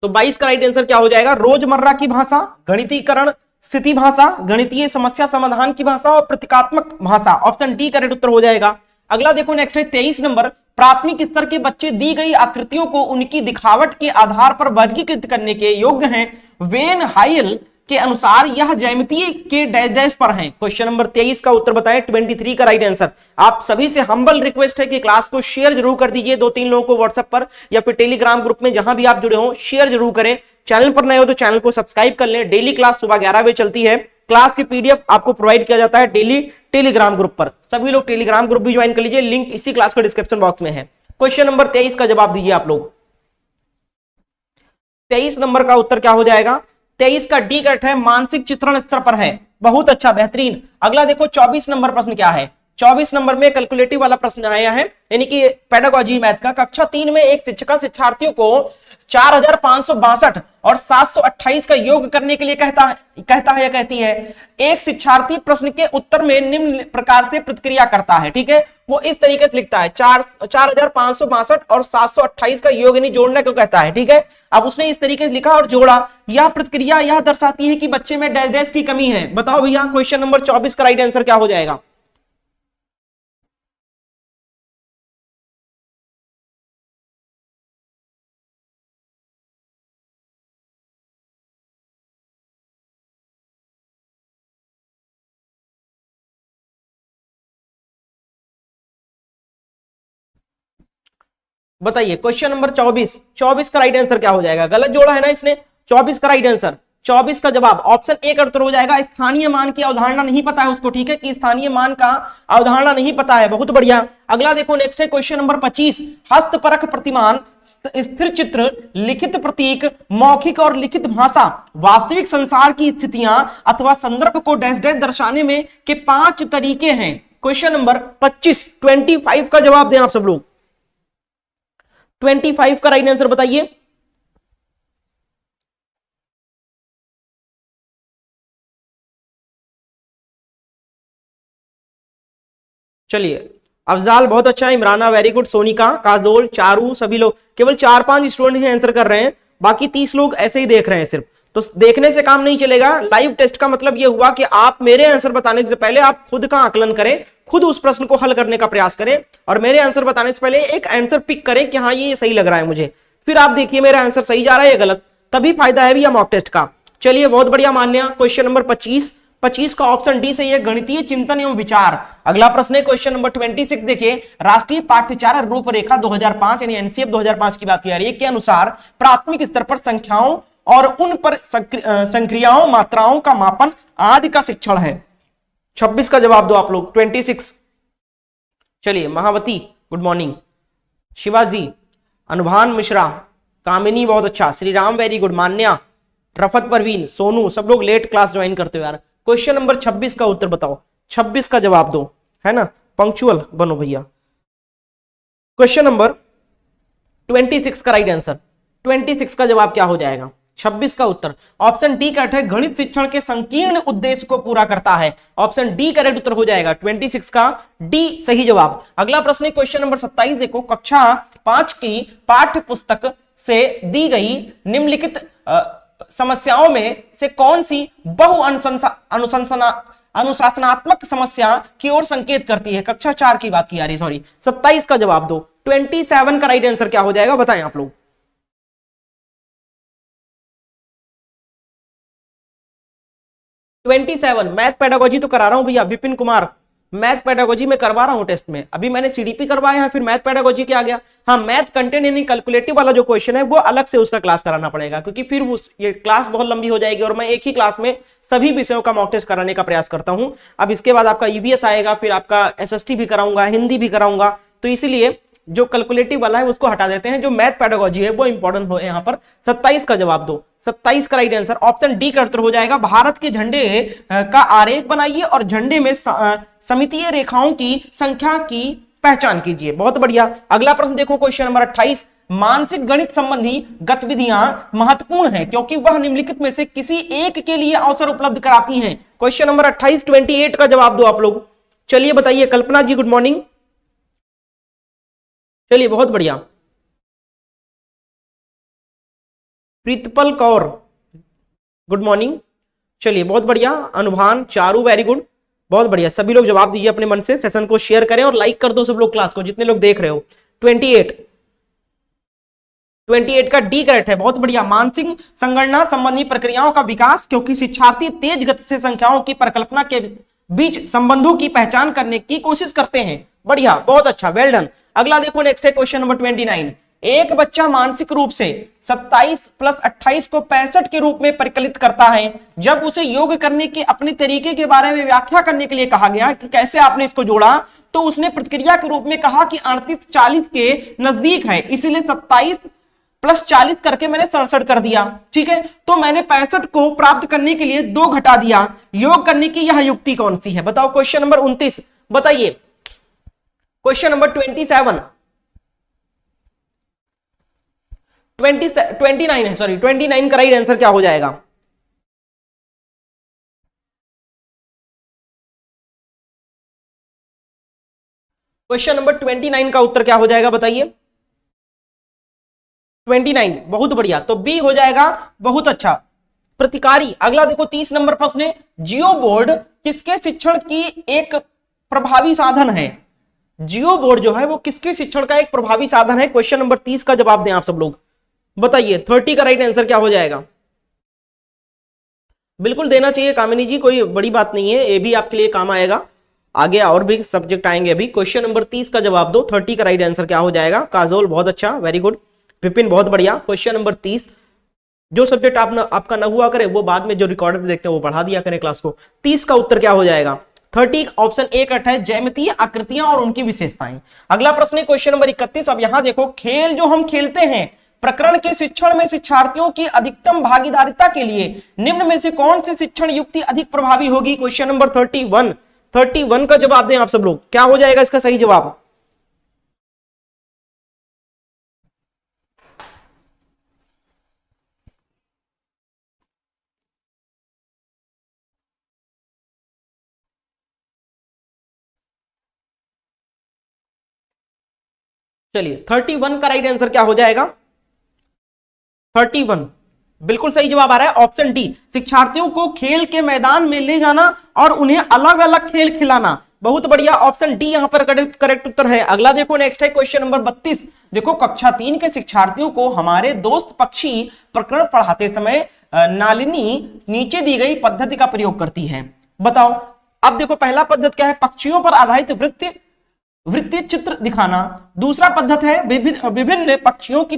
तो 22 का राइट आंसर क्या हो जाएगा, रोजमर्रा की भाषा, गणितीकरण, स्थिति भाषा, गणितीय समस्या समाधान की भाषा और प्रतीकात्मक भाषा। ऑप्शन डी करेक्ट उत्तर हो जाएगा। अगला देखो नेक्स्ट है 23 नंबर। प्राथमिक स्तर के बच्चे दी गई आकृतियों को उनकी दिखावट के आधार पर वर्गीकृत करने के योग्य हैं। वेन हाइल के अनुसार यह ज्यामितीय के डैश डैश पर है। क्वेश्चन नंबर 23 का उत्तर बताएं, 23 का राइट आंसर। आप सभी से हम्बल रिक्वेस्ट है कि क्लास को शेयर जरूर कर दीजिए 2-3 लोगों को व्हाट्सएप पर या फिर टेलीग्राम ग्रुप में, जहां भी आप जुड़े हो शेयर जरूर करें। चैनल पर नए हो तो चैनल को सब्सक्राइब कर लें। डेली क्लास सुबह 11 बजे चलती है। क्लास की पीडीएफ आपको प्रोवाइड किया जाता है डेली टेलीग्राम ग्रुप पर। सभी लोग टेलीग्राम ग्रुप भी ज्वाइन कर लीजिए, लिंक इसी क्लास के डिस्क्रिप्शन बॉक्स में है। क्वेश्चन नंबर 23 का जवाब दीजिए आप लोग। 23 नंबर का उत्तर क्या हो जाएगा? 23 का डी करेक्ट है, मानसिक चित्रण स्तर पर है। बहुत अच्छा, बेहतरीन। अगला देखो 24 नंबर प्रश्न क्या है। 24 नंबर में कैलकुलेटिव वाला प्रश्न आया है, यानी कि पेडागोजी मैथ का। कक्षा 3 में एक शिक्षिका शिक्षार्थियों को 4562 और 728 का योग करने के लिए कहता है या कहती है। एक शिक्षार्थी प्रश्न के उत्तर में निम्न प्रकार से प्रतिक्रिया करता है, ठीक है। वो इस तरीके से लिखता है, 4562 और 728 का योग यानी जोड़ने को कहता है, ठीक है। अब उसने इस तरीके से लिखा और जोड़ा। यह प्रतिक्रिया यह दर्शाती है कि बच्चे में डैश डैश की कमी है। बताओ भैया, क्वेश्चन नंबर 24 का राइट आंसर क्या हो जाएगा? बताइए क्वेश्चन नंबर 24 का राइट आंसर क्या हो जाएगा? गलत जोड़ा है ना इसने। 24 का राइट आंसर, 24 का जवाब ऑप्शन ए का उत्तर हो जाएगा। स्थानीय मान की अवधारणा नहीं पता है उसको, ठीक है, कि स्थानीय मान का अवधारणा नहीं पता है। बहुत बढ़िया। अगला देखो, नेक्स्ट है क्वेश्चन नंबर 25। हस्तपरक प्रतिमान, स्थिर चित्र, लिखित प्रतीक, मौखिक और लिखित भाषा वास्तविक संसार की स्थितियां अथवा संदर्भ को डैश डैश दर्शाने में के 5 तरीके हैं। क्वेश्चन नंबर 25 का जवाब दें आप सब लोग। 25 का राइट आंसर बताइए। चलिए, अफजाल बहुत अच्छा, इमराना वेरी गुड, सोनिका, काजोल, चारू, सभी लोग, केवल 4-5 स्टूडेंट ही आंसर कर रहे हैं, बाकी 30 लोग ऐसे ही देख रहे हैं सिर्फ। तो देखने से काम नहीं चलेगा। लाइव टेस्ट का मतलब यह हुआ कि आप मेरे आंसर बताने से पहले आप खुद का आकलन करें, खुद उस प्रश्न को हल करने का प्रयास करें और मेरे आंसर बताने से पहले एक आंसर पिक करें कि हाँ ये सही लग रहा है मुझे। फिर आप देखिए मेरा आंसर सही जा रहा है या गलत, तभी फायदा है भैया मॉक टेस्ट का। चलिए, बहुत बढ़िया मान्या। क्वेश्चन नंबर 25 का ऑप्शन डी सही है, गणितीय चिंतन एवं विचार। अगला प्रश्न है क्वेश्चन नंबर 26। देखिए, राष्ट्रीय पाठ्यचर्या रूपरेखा 2005 यानी एनसीएफ 2005 की बात की जा रही है के अनुसार प्राथमिक स्तर पर संख्याओं और उन पर संक्रियाओं मात्राओं का मापन आदि का शिक्षण है। 26 का जवाब दो आप लोग। 26। चलिए, महावती गुड मॉर्निंग, शिवाजी, अनुभान मिश्रा, कामिनी बहुत अच्छा, श्रीराम वेरी गुड, मान्या, रफत परवीन, सोनू, सब लोग लेट क्लास ज्वाइन करते हो यार। क्वेश्चन नंबर 26 का उत्तर बताओ। 26 का जवाब दो, है ना, पंक्चुअल बनो भैया। क्वेश्चन नंबर 26 का राइट आंसर, 26 का जवाब क्या हो जाएगा? 26 का उत्तर ऑप्शन डी करेक्ट है, गणित शिक्षण के संकीर्ण उद्देश्य को पूरा करता है। ऑप्शन डी करेक्ट उत्तर हो जाएगा, 26 का डी सही जवाब। अगला प्रश्न है क्वेश्चन नंबर 27। देखो, कक्षा 5 की पाठ्य पुस्तक से दी गई निम्नलिखित समस्याओं में से कौन सी बहु अनुशासनात्मक समस्या की ओर संकेत करती है? कक्षा 4 की बात की जा रही, सॉरी। 27 का जवाब दो। 27 का राइट आंसर क्या हो जाएगा बताएं आप लोग। 27 मैथ पेडागोजी तो करा रहा हूं भैया, विपिन कुमार, मैथ पेडागोजी में करवा रहा हूं टेस्ट में। अभी मैंने सीडीपी करवाया है, फिर मैथ पेडागोजी के आ गया। हाँ, मैथ कंटेंट यानी कैलकुलेटिव वाला जो क्वेश्चन है वो अलग से उसका क्लास कराना पड़ेगा, क्योंकि फिर ये क्लास बहुत लंबी हो जाएगी और मैं एक ही क्लास में सभी विषयों का मॉक टेस्ट कराने का प्रयास करता हूं। अब इसके बाद आपका ईवीएस आएगा, फिर आपका एसएसटी भी कराऊंगा, हिंदी भी कराऊंगा, तो इसीलिए जो कैलकुलेटिव वाला है उसको हटा देते हैं, जो मैथ पेडागोजी है वो इंपॉर्टेंट हो यहाँ पर। 27 का जवाब दो। 27 का राइट आंसर ऑप्शन डी का उत्तर हो जाएगा। भारत के झंडे का आरेख बनाइए और झंडे में समितीय रेखाओं की संख्या की पहचान कीजिए। बहुत बढ़िया। अगला प्रश्न देखो, क्वेश्चन नंबर 28। मानसिक गणित संबंधी गतिविधियां महत्वपूर्ण हैं क्योंकि वह निम्नलिखित में से किसी एक के लिए अवसर उपलब्ध कराती हैं। क्वेश्चन नंबर 28 28 का जवाब दो आप लोग। चलिए बताइए। कल्पना जी गुड मॉर्निंग। चलिए बहुत बढ़िया। प्रीतपल कौर गुड मॉर्निंग। चलिए बहुत बढ़िया। अनुभान, चारू वेरी गुड, बहुत बढ़िया। सभी लोग जवाब दीजिए अपने मन से। सेशन को शेयर करें और लाइक कर दो सब लोग क्लास को, जितने लोग देख रहे हो। 28 28 का डी करेक्ट है, बहुत बढ़िया। मानसिक संगणना संबंधी प्रक्रियाओं का विकास, क्योंकि शिक्षार्थी तेज गति से संख्याओं की परिकल्पना के बीच संबंधों की पहचान करने की कोशिश करते हैं। बढ़िया, बहुत अच्छा, वेल डन। अगला देखो, नेक्स्ट है क्वेश्चन नंबर 29। एक बच्चा मानसिक रूप से 27 + 28 को 65 के रूप में परिकलित करता है। जब उसे योग करने के अपने तरीके के बारे में व्याख्या करने के लिए कहा गया कि कैसे आपने इसको जोड़ा, तो उसने प्रतिक्रिया के रूप में कहा कि 38 40 के नजदीक है, इसीलिए 27 + 40 करके मैंने 67 कर दिया। ठीक है, तो मैंने 65 को प्राप्त करने के लिए 2 घटा दिया। योग करने की यह युक्ति कौन सी है? बताओ। क्वेश्चन नंबर 29 बताइए। क्वेश्चन नंबर 27 29 है, सॉरी 29 का राइट आंसर क्या हो जाएगा? क्वेश्चन नंबर 29 का उत्तर क्या हो जाएगा बताइए? 29, बहुत बढ़िया, तो बी हो जाएगा। बहुत अच्छा, प्रतिकारी। अगला देखो, 30 नंबर प्रश्न है, जियो बोर्ड किसके शिक्षण की एक प्रभावी साधन है? जियो बोर्ड जो है वो किसके शिक्षण का एक प्रभावी साधन है? क्वेश्चन नंबर 30 का जवाब दें आप सब लोग, बताइए। 30 का राइट आंसर क्या हो जाएगा? बिल्कुल देना चाहिए कामिनी जी, कोई बड़ी बात नहीं है, ये भी आपके लिए काम आएगा, आगे और भी सब्जेक्ट आएंगे अभी। क्वेश्चन नंबर 30 का जवाब दो। 30 का राइट आंसर क्या हो जाएगा? काजोल, बहुत अच्छा, वेरी गुड। विपिन, बहुत बढ़िया। क्वेश्चन नंबर 30, जो सब्जेक्ट आपका न हुआ करे वो बाद में जो रिकॉर्डर देखते हैं वो बढ़ा दिया करें क्लास को। 30 का उत्तर क्या हो जाएगा? 30 ऑप्शन ए कट है, ज्यामितीय आकृतियां और उनकी विशेषताएं। अगला प्रश्न है क्वेश्चन नंबर 31। अब यहां देखो, खेल जो हम खेलते हैं प्रकरण के शिक्षण में शिक्षार्थियों की अधिकतम भागीदारिता के लिए निम्न में से कौन सी शिक्षण युक्ति अधिक प्रभावी होगी? क्वेश्चन नंबर 31 का जवाब दें आप सब लोग, क्या हो जाएगा इसका सही जवाब? चलिए, 31 का राइट आंसर क्या हो जाएगा? 31 बिल्कुल सही जवाब आ रहा है, ऑप्शन डी। शिक्षार्थियों को खेल के मैदान में ले जाना और उन्हें अलग अलग खेल खिलाना। बहुत बढ़िया, ऑप्शन डी यहां पर करेक्ट उत्तर है। अगला देखो, नेक्स्ट है क्वेश्चन नंबर 32। देखो, कक्षा 3 के शिक्षार्थियों को हमारे दोस्त पक्षी प्रकरण पढ़ाते समय नालिनी नीचे दी गई पद्धति का प्रयोग करती है। बताओ। अब देखो, पहला पद्धति क्या है? पक्षियों पर आधारित वृत्तीय चित्र दिखाना। दूसरा पद्धति है विभिन्न पक्षियों की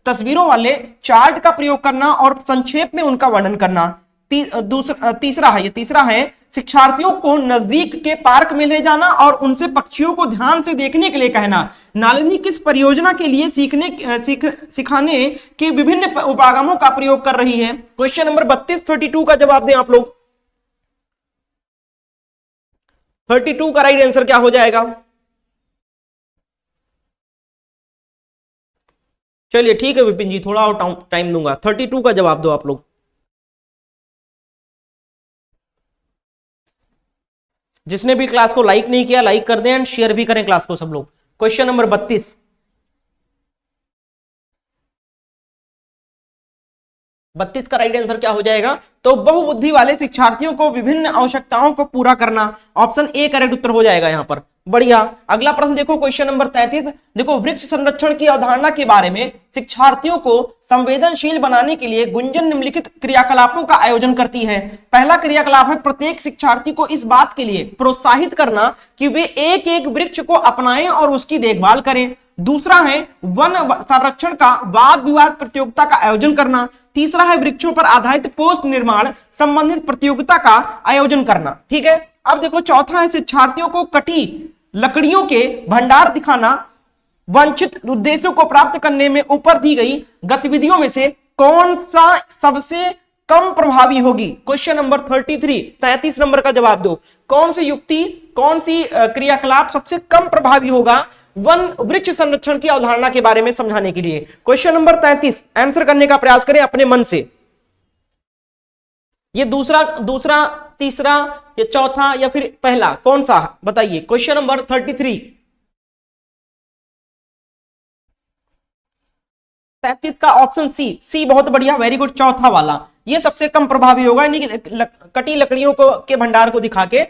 तस्वीरों वाले चार्ट का प्रयोग करना और संक्षेप में उनका वर्णन करना। तीसरा है शिक्षार्थियों को नजदीक के पार्क में ले जाना और उनसे पक्षियों को ध्यान से देखने के लिए कहना। नालिनी किस परियोजना के लिए सिखाने के विभिन्न उपागमों का प्रयोग कर रही है? क्वेश्चन नंबर 32 का जवाब दें आप लोग। 32 का राइट आंसर क्या हो जाएगा? चलिए ठीक है विपिन जी, थोड़ा और टाइम दूंगा। 32 का जवाब दो आप लोग। जिसने भी क्लास को लाइक नहीं किया लाइक कर दें एंड शेयर भी करें क्लास को सब लोग। क्वेश्चन नंबर 32 का राइट आंसर क्या हो जाएगा? तो बहुबुद्धि वाले शिक्षार्थियों को विभिन्न आवश्यकताओं को पूरा करना। ऑप्शन ए करेक्ट उत्तर हो जाएगा यहां पर। बढ़िया। अगला प्रश्न देखो, क्वेश्चन नंबर 33। देखो, वृक्ष संरक्षण की अवधारणा के बारे में शिक्षार्थियों को संवेदनशील बनाने के लिए गुंजन निम्नलिखित क्रियाकलापों का आयोजन करती है। पहला क्रियाकलाप है प्रत्येक शिक्षार्थी को इस बात के लिए प्रोत्साहित करना कि वे एक एक वृक्ष को अपनाएं और उसकी देखभाल करें। दूसरा है वन संरक्षण का वाद विवाद प्रतियोगिता का आयोजन करना। तीसरा है वृक्षों पर आधारित पोस्ट निर्माण संबंधित प्रतियोगिता का आयोजन करना। ठीक है, अब देखो, चौथा है शिक्षार्थियों को कटी लकड़ियों के भंडार दिखाना। वांछित उद्देश्यों को प्राप्त करने में ऊपर दी गई गतिविधियों में से कौन सा सबसे कम प्रभावी होगी? क्वेश्चन नंबर 33 नंबर का जवाब दो। कौन सी युक्ति, कौन सी क्रियाकलाप सबसे कम प्रभावी होगा वन वृक्ष संरक्षण की अवधारणा के बारे में समझाने के लिए? क्वेश्चन नंबर 33 आंसर करने का प्रयास करें अपने मन से। ये दूसरा तीसरा या चौथा या फिर पहला, कौन सा बताइए? क्वेश्चन नंबर 33 33 का ऑप्शन सी बहुत बढ़िया, वेरी गुड, चौथा वाला। ये सबसे कम प्रभावी होगा, यानी कि कटी लकड़ियों को के भंडार को दिखा के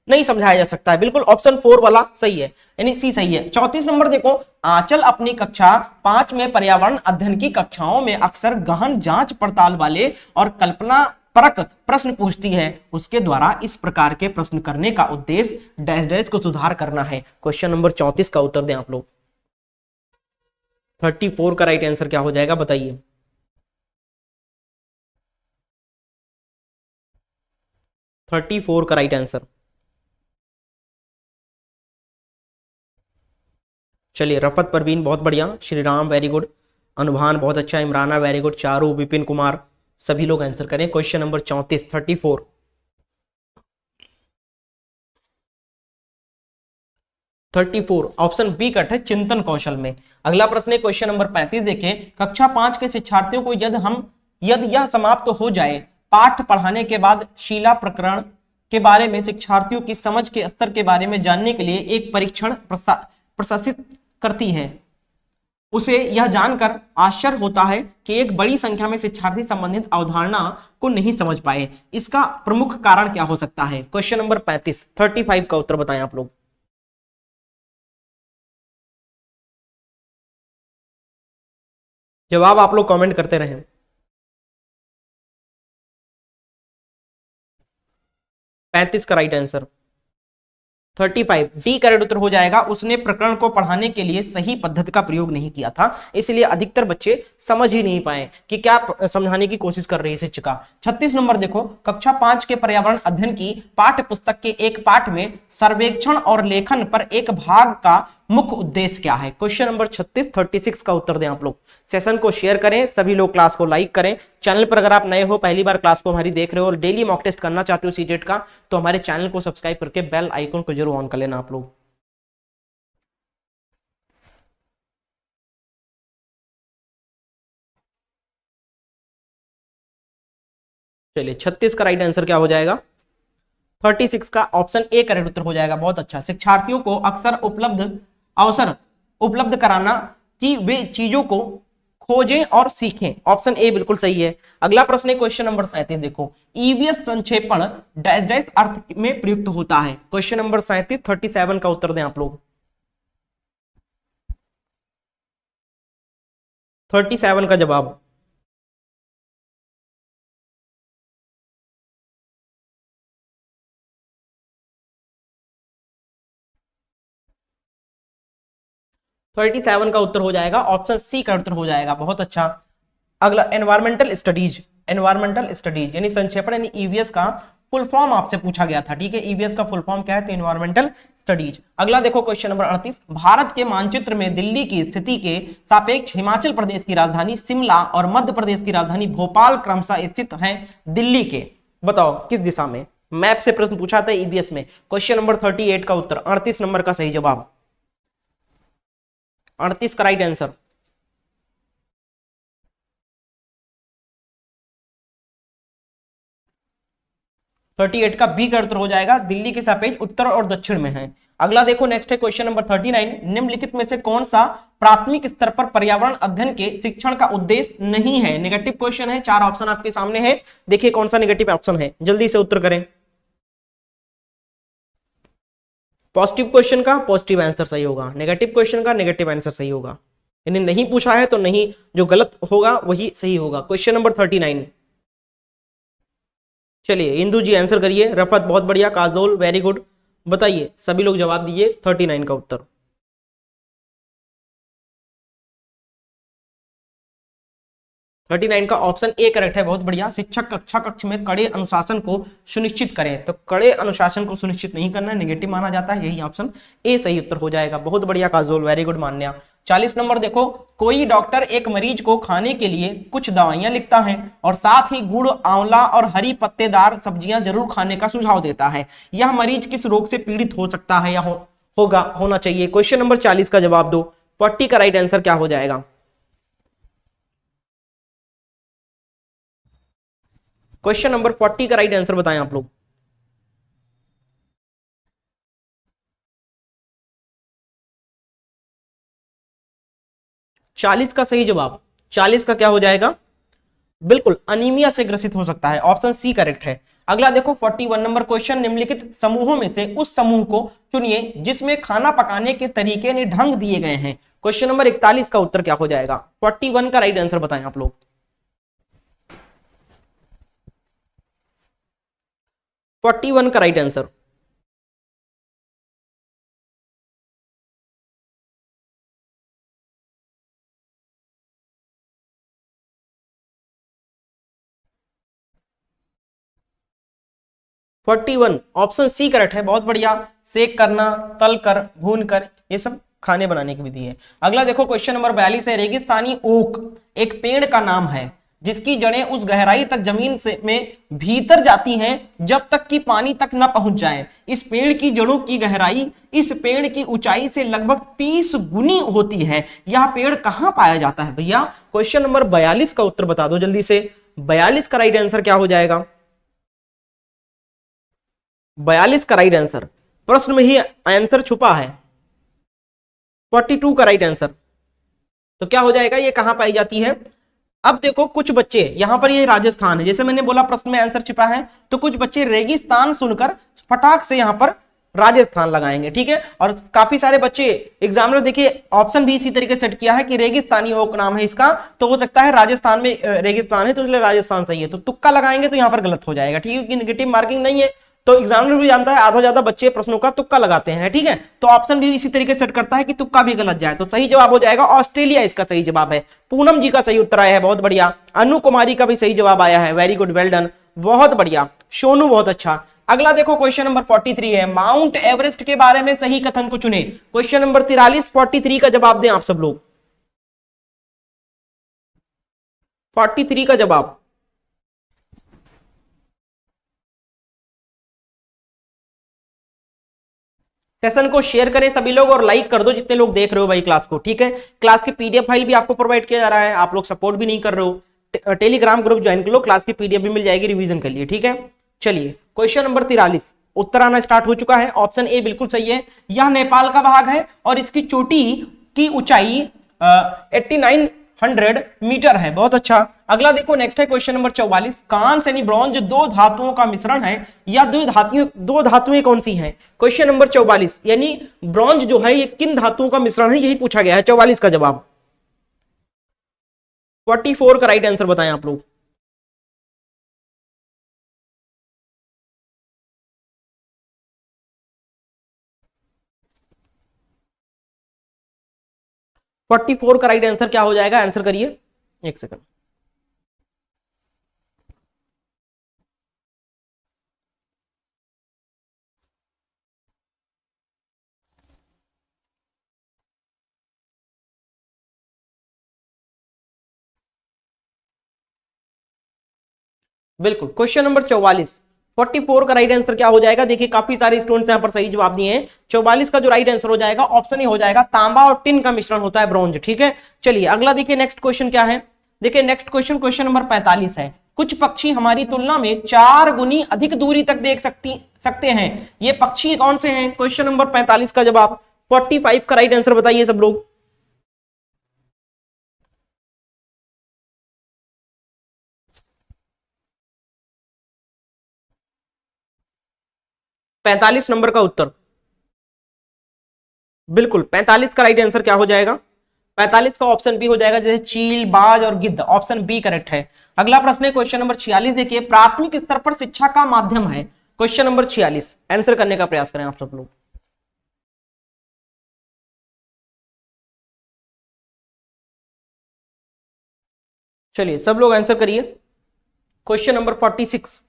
नहीं समझाया जा सकता है। बिल्कुल ऑप्शन 4 वाला सही है, यानी सी सही है। 34 नंबर देखो, आंचल अपनी कक्षा 5 में पर्यावरण अध्ययन की कक्षाओं में अक्सर गहन जांच पड़ताल वाले और कल्पना परक प्रश्न पूछती है। उसके द्वारा इस प्रकार के प्रश्न करने का उद्देश्य डैश डैश को सुधार करना है। क्वेश्चन नंबर 34 का उत्तर दें आप लोग। 34 का राइट आंसर क्या हो जाएगा बताइए। 34 का राइट आंसर। चलिए, रफत परवीन बहुत बढ़िया, श्रीराम वेरी गुड, अनुभान बहुत अच्छा, इमराना वेरी गुड, चारू, विपिन कुमार, सभी लोग आंसर करें। Question number 34, 34। 34 option B cut है चिंतन कौशल में। अगला प्रश्न है क्वेश्चन नंबर 35 देखें, कक्षा 5 के शिक्षार्थियों को यदि यह समाप्त हो जाए, पाठ पढ़ाने के बाद शीला प्रकरण के बारे में शिक्षार्थियों की समझ के स्तर के बारे में जानने के लिए एक परीक्षण प्रशासित करती है। उसे यह जानकर आश्चर्य होता है कि एक बड़ी संख्या में शिक्षार्थी संबंधित अवधारणा को नहीं समझ पाए। इसका प्रमुख कारण क्या हो सकता है? क्वेश्चन नंबर 35, 35 का उत्तर बताएं आप लोग। जवाब आप लोग कमेंट करते रहें। 35 का राइट आंसर 35 डी करेक्ट उत्तर हो जाएगा। उसने प्रकरण को पढ़ाने के लिए सही पद्धति का प्रयोग नहीं किया था, इसलिए अधिकतर बच्चे समझ ही नहीं पाए कि क्या समझाने की कोशिश कर रही है शिक्षिका। 36 नंबर देखो, कक्षा 5 के पर्यावरण अध्ययन की पाठ्य पुस्तक के एक पाठ में सर्वेक्षण और लेखन पर एक भाग का मुख्य उद्देश्य क्या है? क्वेश्चन नंबर 36, 36 का उत्तर दें आप लोग। सेशन को शेयर करें, सभी लोग क्लास को लाइक करें। चैनल पर अगर आप नए हो, पहली बार क्लास को हमारी देख रहे हो और डेली मॉक टेस्ट करना चाहते हो सीटेट का, तो हमारे चैनल को सब्सक्राइब करके बेल आइकन को जरूर ऑन कर लेना आप लोग। चलिए, 36 का राइट आंसर क्या हो जाएगा? 36 का ऑप्शन ए करेक्ट उत्तर हो जाएगा। बहुत अच्छा। शिक्षार्थियों को अक्सर अवसर उपलब्ध कराना कि वे चीजों को खोजें और सीखें। ऑप्शन ए बिल्कुल सही है। अगला प्रश्न है क्वेश्चन नंबर 37 देखो, ईवीएस संक्षेपण डैश डैश अर्थ में प्रयुक्त होता है। क्वेश्चन नंबर 37, 37 का उत्तर दें आप लोग। 37 का जवाब। थर्टी सेवन का उत्तर हो जाएगा, ऑप्शन सी का उत्तर हो जाएगा। बहुत अच्छा। अगला एनवायरमेंटल स्टडीज, एनवायरमेंटल स्टडीज यानी संक्षेपण यानी ईवीएस का फुल फॉर्म आपसे पूछा गया था। ठीक है, ईवीएस का फुल फॉर्म क्या है? तो एनवायरमेंटल स्टडीज। अगला देखो क्वेश्चन नंबर 38, भारत के मानचित्र में दिल्ली की स्थिति के सापेक्ष हिमाचल प्रदेश की राजधानी शिमला और मध्य प्रदेश की राजधानी भोपाल क्रमशः स्थित हैं दिल्ली के, बताओ किस दिशा में? मैप से प्रश्न पूछा था ईवीएस में। क्वेश्चन नंबर 38 का उत्तर 38 नंबर का सही जवाब। 38 का राइट आंसर। थर्टी एट का बी का उत्तर हो जाएगा, दिल्ली के सापेक्ष उत्तर और दक्षिण में है। अगला देखो नेक्स्ट है क्वेश्चन नंबर 39, निम्नलिखित में से कौन सा प्राथमिक स्तर पर पर्यावरण अध्ययन के शिक्षण का उद्देश्य नहीं है? नेगेटिव क्वेश्चन है, 4 ऑप्शन आपके सामने है, देखिए कौन सा नेगेटिव ऑप्शन है, जल्दी से उत्तर करें। पॉजिटिव क्वेश्चन का पॉजिटिव आंसर सही होगा, नेगेटिव क्वेश्चन का नेगेटिव आंसर सही होगा। यानी नहीं पूछा है तो नहीं, जो गलत होगा वही सही होगा। Question number 39। चलिए इंदु जी आंसर करिए, रफत बहुत बढ़िया, काजोल वेरी गुड, बताइए सभी लोग जवाब दीजिए 39 का उत्तर। 39 का ऑप्शन ए करेक्ट है, बहुत बढ़िया। शिक्षक कक्षा कक्ष में कड़े अनुशासन को सुनिश्चित करें, तो कड़े अनुशासन को सुनिश्चित नहीं करना है, नेगेटिव माना जाता है, यही ऑप्शन ए सही उत्तर हो जाएगा। बहुत बढ़िया काजोल, वेरी गुड मान्या। 40 नंबर देखो, कोई डॉक्टर एक मरीज को खाने के लिए कुछ दवाइयां लिखता है और साथ ही गुड़, आंवला और हरी पत्तेदार सब्जियां जरूर खाने का सुझाव देता है। यह मरीज किस रोग से पीड़ित हो सकता है या होना चाहिए? क्वेश्चन नंबर 40 का जवाब दो। 40 का राइट आंसर क्या हो जाएगा? क्वेश्चन नंबर 40 का राइट आंसर बताएं आप लोग। चालीस का सही जवाब, 40 का क्या हो जाएगा? बिल्कुल अनीमिया से ग्रसित हो सकता है, ऑप्शन सी करेक्ट है। अगला देखो 41 नंबर क्वेश्चन, निम्नलिखित समूहों में से उस समूह को चुनिए जिसमें खाना पकाने के तरीके ने ढंग दिए गए हैं। क्वेश्चन नंबर 41 का उत्तर क्या हो जाएगा? 41 का राइट आंसर बताएं आप लोग। 41 का right answer. Forty one option C correct है, बहुत बढ़िया। सेक करना, तल कर, भून कर, ये सब खाने बनाने की विधि है। अगला देखो क्वेश्चन नंबर 42 है, रेगिस्तानी ओक एक पेड़ का नाम है जिसकी जड़ें उस गहराई तक जमीन से में भीतर जाती हैं जब तक कि पानी तक न पहुंच जाए। इस पेड़ की जड़ों की गहराई इस पेड़ की ऊंचाई से लगभग 30 गुनी होती है। यह पेड़ कहां पाया जाता है भैया? क्वेश्चन नंबर 42 का उत्तर बता दो जल्दी से। 42 का राइट आंसर क्या हो जाएगा? 42 का राइट आंसर, प्रश्न में ही आंसर छुपा है। 42 का राइट आंसर, तो क्या हो जाएगा? ये कहां पाई जाती है? अब देखो कुछ बच्चे यहां पर, ये राजस्थान है, जैसे मैंने बोला प्रश्न में आंसर छिपा है, तो कुछ बच्चे रेगिस्तान सुनकर फटाक से यहां पर राजस्थान लगाएंगे, ठीक है। और काफी सारे बच्चे एग्जामिनर देखिए ऑप्शन भी इसी तरीके सेट किया है कि रेगिस्तानी ओक नाम है इसका, तो हो सकता है राजस्थान में रेगिस्तान है तो इसलिए राजस्थान सही है, तो तुक्का लगाएंगे तो यहां पर गलत हो जाएगा, ठीक है, क्योंकि नेगेटिव मार्किंग नहीं है। तो एग्जामिनर भी जानता है आधा ज्यादा बच्चे प्रश्नों का तुक्का लगाते हैं, ठीक है, तो ऑप्शन भी इसी तरीके सेट करता है कि तुक्का भी गलत जाए। तो सही जवाब हो जाएगा ऑस्ट्रेलिया, इसका सही जवाब है। पूनम जी का सही उत्तर आया है, बहुत बढ़िया। अनु कुमारी का भी सही जवाब आया है, वेरी गुड, वेल डन, बहुत बढ़िया। सोनू बहुत अच्छा। अगला देखो क्वेश्चन नंबर 43 है, माउंट एवरेस्ट के बारे में सही कथन को चुने। क्वेश्चन नंबर 43, 43 का जवाब दें आप सब लोग। 43 का जवाब। सेशन को शेयर करें सभी लोग और लाइक कर दो जितने लोग देख रहे हो भाई क्लास को, ठीक है। क्लास की पीडीएफ फाइल भी आपको प्रोवाइड किया जा रहा है, आप लोग सपोर्ट भी नहीं कर रहे हो, टेलीग्राम ग्रुप ज्वाइन कर लो, क्लास की पीडीएफ भी मिल जाएगी रिवीजन के लिए, ठीक है। चलिए क्वेश्चन नंबर 43, उत्तर आना स्टार्ट हो चुका है। ऑप्शन ए बिल्कुल सही है, यह नेपाल का भाग है और इसकी चोटी की ऊंचाई 8900 मीटर है, बहुत अच्छा। अगला देखो नेक्स्ट है क्वेश्चन नंबर 44, कांस्य यानी ब्रॉन्ज दो धातुओं का मिश्रण है, या दो धातुएं कौन सी हैं? क्वेश्चन नंबर 44 यानी ब्रॉन्ज जो है ये किन धातुओं का मिश्रण है, यही पूछा गया है। 44 का जवाब। 44 का राइट आंसर बताएं आप लोग। फोर्टी फोर का राइट आंसर क्या हो जाएगा? आंसर करिए, एक सेकंड। बिल्कुल, क्वेश्चन नंबर 44, 44 का राइट आंसर क्या हो जाएगा? देखिए काफी सारे स्टूडेंट्स यहां पर सही जवाब दिए हैं। 44 का जो राइट आंसर हो जाएगा ऑप्शन ही हो जाएगा, तांबा और टिन का मिश्रण होता है ब्रॉन्ज, ठीक है। चलिए अगला देखिए नेक्स्ट क्वेश्चन क्या है। देखिए नेक्स्ट क्वेश्चन, क्वेश्चन नंबर 45 है, कुछ पक्षी हमारी तुलना में 4 गुनी अधिक दूरी तक देख सकते हैं, ये पक्षी कौन से हैं? क्वेश्चन नंबर 45 का जवाब। 45 का राइट आंसर बताइए सब लोग। 45 नंबर का उत्तर, बिल्कुल 45 का राइट आंसर क्या हो जाएगा? 45 का ऑप्शन बी हो जाएगा, जैसे चील, बाज और गिद्ध, ऑप्शन बी करेक्ट है। अगला प्रश्न है क्वेश्चन नंबर 46, देखिए प्राथमिक स्तर पर शिक्षा का माध्यम है। क्वेश्चन नंबर 46 आंसर करने का प्रयास करें आप सब लोग। चलिए सब लोग आंसर करिए। क्वेश्चन नंबर 46,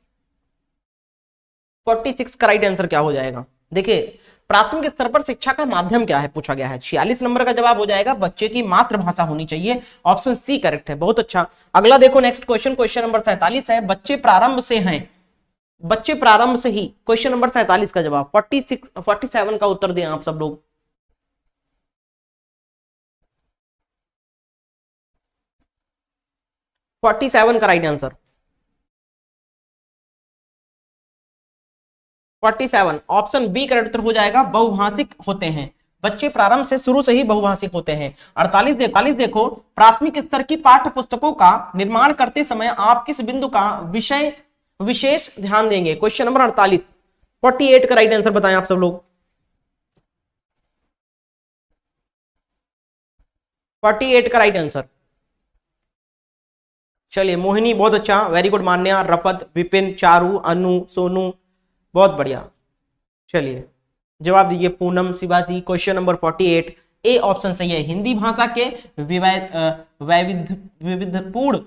46 का राइट आंसर क्या हो जाएगा? देखिए प्राथमिक स्तर पर शिक्षा का माध्यम क्या है पूछा गया है। 46 नंबर का जवाब हो जाएगा बच्चे की मातृभाषा होनी चाहिए, ऑप्शन सी करेक्ट है, बहुत अच्छा। अगला देखो नेक्स्ट क्वेश्चन, क्वेश्चन नंबर 47 है, बच्चे प्रारंभ से हैं, बच्चे प्रारंभ से ही। क्वेश्चन नंबर 47 का जवाब। 47 का उत्तर दें आप सब लोग। फोर्टी सेवन का right answer. 47 option B correct उत्तर हो जाएगा, बहुभाषिक होते हैं। बच्चे प्रारंभ से शुरू से ही बहुभाषिक होते हैं। 48 देखो, प्राथमिक स्तर की पाठ्य पुस्तकों का निर्माण करते समय आप किस बिंदु का विषय विशेष ध्यान देंगे? Question number 48। 48 का राइट आंसर बताएं आप सब लोग। 48 का राइट आंसर। चलिए, मोहिनी बहुत अच्छा, वेरी गुड। मान्या, रफत, विपिन, चारू, अनु, सोनू, बहुत बढ़िया। चलिए जवाब दीजिए Poonam, Shivaji. Question number 48 A option सही है। हिंदी भाषा के वैविध्यपूर्ण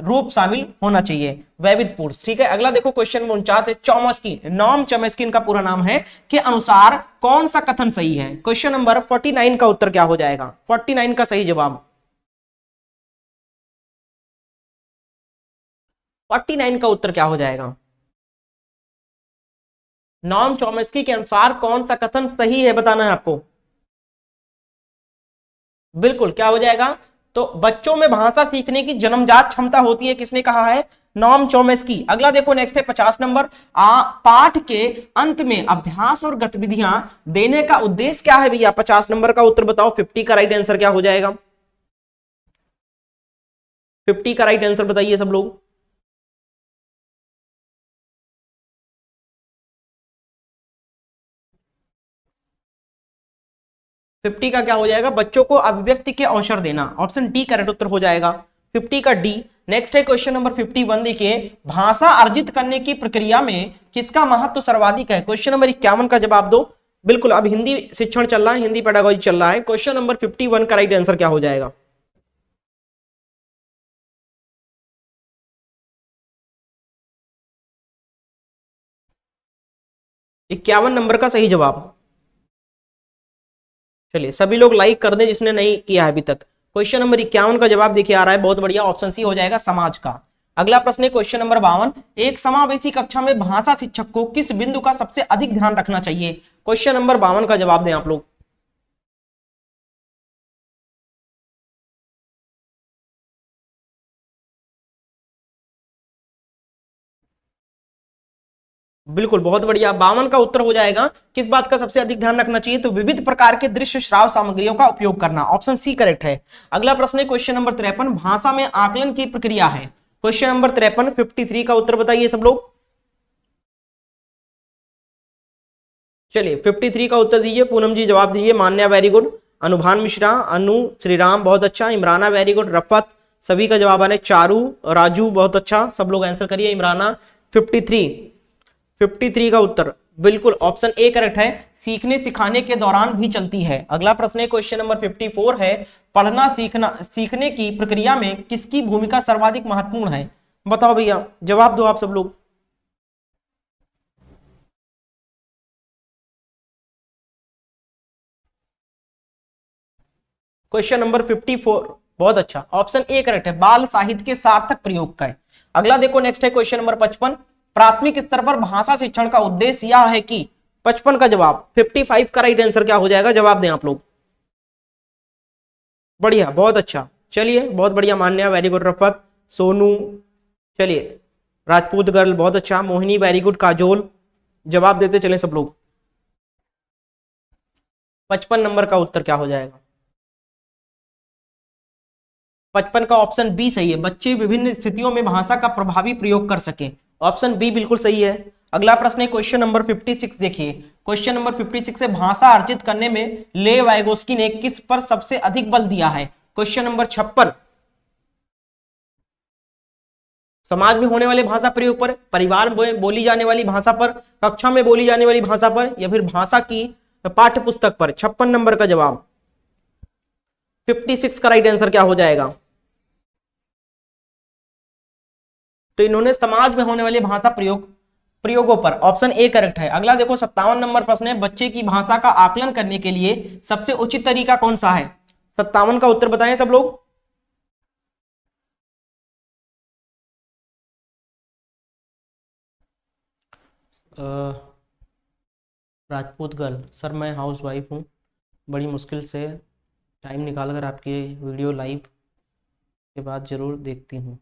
रूप शामिल होना चाहिए, वैविध्यपूर्ण। ठीक है, अगला देखो क्वेश्चन नंबर 49 है। चॉम्स्की, नॉम चॉम्स्की इनका पूरा नाम है, के अनुसार कौन सा कथन सही है? क्वेश्चन नंबर 49 का उत्तर क्या हो जाएगा? 49 का सही जवाब, 49 का उत्तर क्या हो जाएगा? नॉम चॉम्स्की के अनुसार कौन सा कथन सही है बताना है आपको। बिल्कुल, क्या हो जाएगा? तो बच्चों में भाषा सीखने की जन्मजात क्षमता होती है, किसने कहा है? Noam Chomsky. अगला देखो नेक्स्ट है 50 नंबर। पाठ के अंत में अभ्यास और गतिविधियां देने का उद्देश्य क्या है भैया? 50 नंबर का उत्तर बताओ। 50 का राइट आंसर क्या हो जाएगा? 50 का राइट आंसर बताइए सब लोग। 50 का क्या हो जाएगा? बच्चों को अभिव्यक्ति के अवसर देना। ऑप्शन डी करेक्ट उत्तर हो जाएगा, 50 का डी। नेक्स्ट है क्वेश्चन नंबर 51 देखिए, भाषा अर्जित करने की प्रक्रिया में किसका महत्व सर्वाधिक है? क्वेश्चन नंबर 51 का जवाब दो। बिल्कुल, अब हिंदी शिक्षण चल रहा है, हिंदी पेडागोजी चल रहा है। क्वेश्चन नंबर 51 का राइट आंसर क्या हो जाएगा? 51 नंबर का सही जवाब। चलिए सभी लोग लाइक कर दें जिसने नहीं किया है अभी तक। क्वेश्चन नंबर 51 का जवाब देखिए आ रहा है, बहुत बढ़िया। ऑप्शन सी हो जाएगा, समाज का। अगला प्रश्न है क्वेश्चन नंबर 52। एक समावेशी कक्षा में भाषा शिक्षक को किस बिंदु का सबसे अधिक ध्यान रखना चाहिए? क्वेश्चन नंबर 52 का जवाब दें आप लोग। बिल्कुल, बहुत बढ़िया। 52 का उत्तर हो जाएगा, किस बात का सबसे अधिक ध्यान रखना चाहिए? तो विविध प्रकार के दृश्य श्राव सामग्रियों का उपयोग करना। ऑप्शन सी करेक्ट है। अगला प्रश्न है क्वेश्चन नंबर 53। भाषा में आकलन की प्रक्रिया है। क्वेश्चन नंबर 53, 53 का उत्तर बताइए सब लोग। चलिए 53 का उत्तर दीजिए, पूनम जी जवाब दीजिए। मान्या वेरी गुड, अनुभान मिश्रा, अनु, श्रीराम बहुत अच्छा, इमराना वेरी गुड, रफत, सभी का जवाब आ रहा है। चारू, राजू बहुत अच्छा, सब लोग आंसर करिए। इमराना 53 का उत्तर बिल्कुल ऑप्शन ए करेक्ट है, सीखने सिखाने के दौरान भी चलती है। अगला प्रश्न है क्वेश्चन नंबर 54 है, पढ़ना सीखने की प्रक्रिया में किसकी भूमिका सर्वाधिक महत्वपूर्ण है? बताओ भैया, जवाब दो आप सब लोग। क्वेश्चन नंबर 54 बहुत अच्छा, ऑप्शन ए करेक्ट है, बाल साहित्य के सार्थक प्रयोग का है। अगला देखो नेक्स्ट है क्वेश्चन नंबर 55। प्राथमिक स्तर पर भाषा शिक्षण का उद्देश्य यह है कि 55 का जवाब, 55 का राइट आंसर क्या हो जाएगा? जवाब दें आप लोग। बढ़िया, बहुत अच्छा। चलिए बहुत बढ़िया, मान्या वेरी गुड, रफत, सोनू, चलिए राजपूत गर्ल बहुत अच्छा, मोहिनी वेरी गुड, काजोल, जवाब देते चले सब लोग। 55 नंबर का उत्तर क्या हो जाएगा? 55 का ऑप्शन बी सही है, बच्चे विभिन्न स्थितियों में भाषा का प्रभावी प्रयोग कर सकें। ऑप्शन बी बिल्कुल सही है। अगला प्रश्न है क्वेश्चन नंबर 56 देखिए। क्वेश्चन नंबर 56 से भाषा अर्जित करने में ले वाइगोस्की ने किस पर सबसे अधिक बल दिया है? क्वेश्चन नंबर 56, समाज में होने वाले भाषा प्रयोग पर, परिवार में बोली जाने वाली भाषा पर, कक्षा में बोली जाने वाली भाषा पर, या फिर भाषा की पाठ्य पुस्तक पर? 56 नंबर का जवाब, 56 का राइट आंसर क्या हो जाएगा? तो इन्होंने समाज में होने वाले भाषा प्रयोगों पर, ऑप्शन ए करेक्ट है। अगला देखो 57 नंबर प्रश्न है, बच्चे की भाषा का आकलन करने के लिए सबसे उचित तरीका कौन सा है? 57 का उत्तर बताएं सब लोग। राजपूत गर्ल, सर मैं हाउस वाइफ हूँ, बड़ी मुश्किल से टाइम निकाल कर आपकी वीडियो लाइव के बाद जरूर देखती हूँ।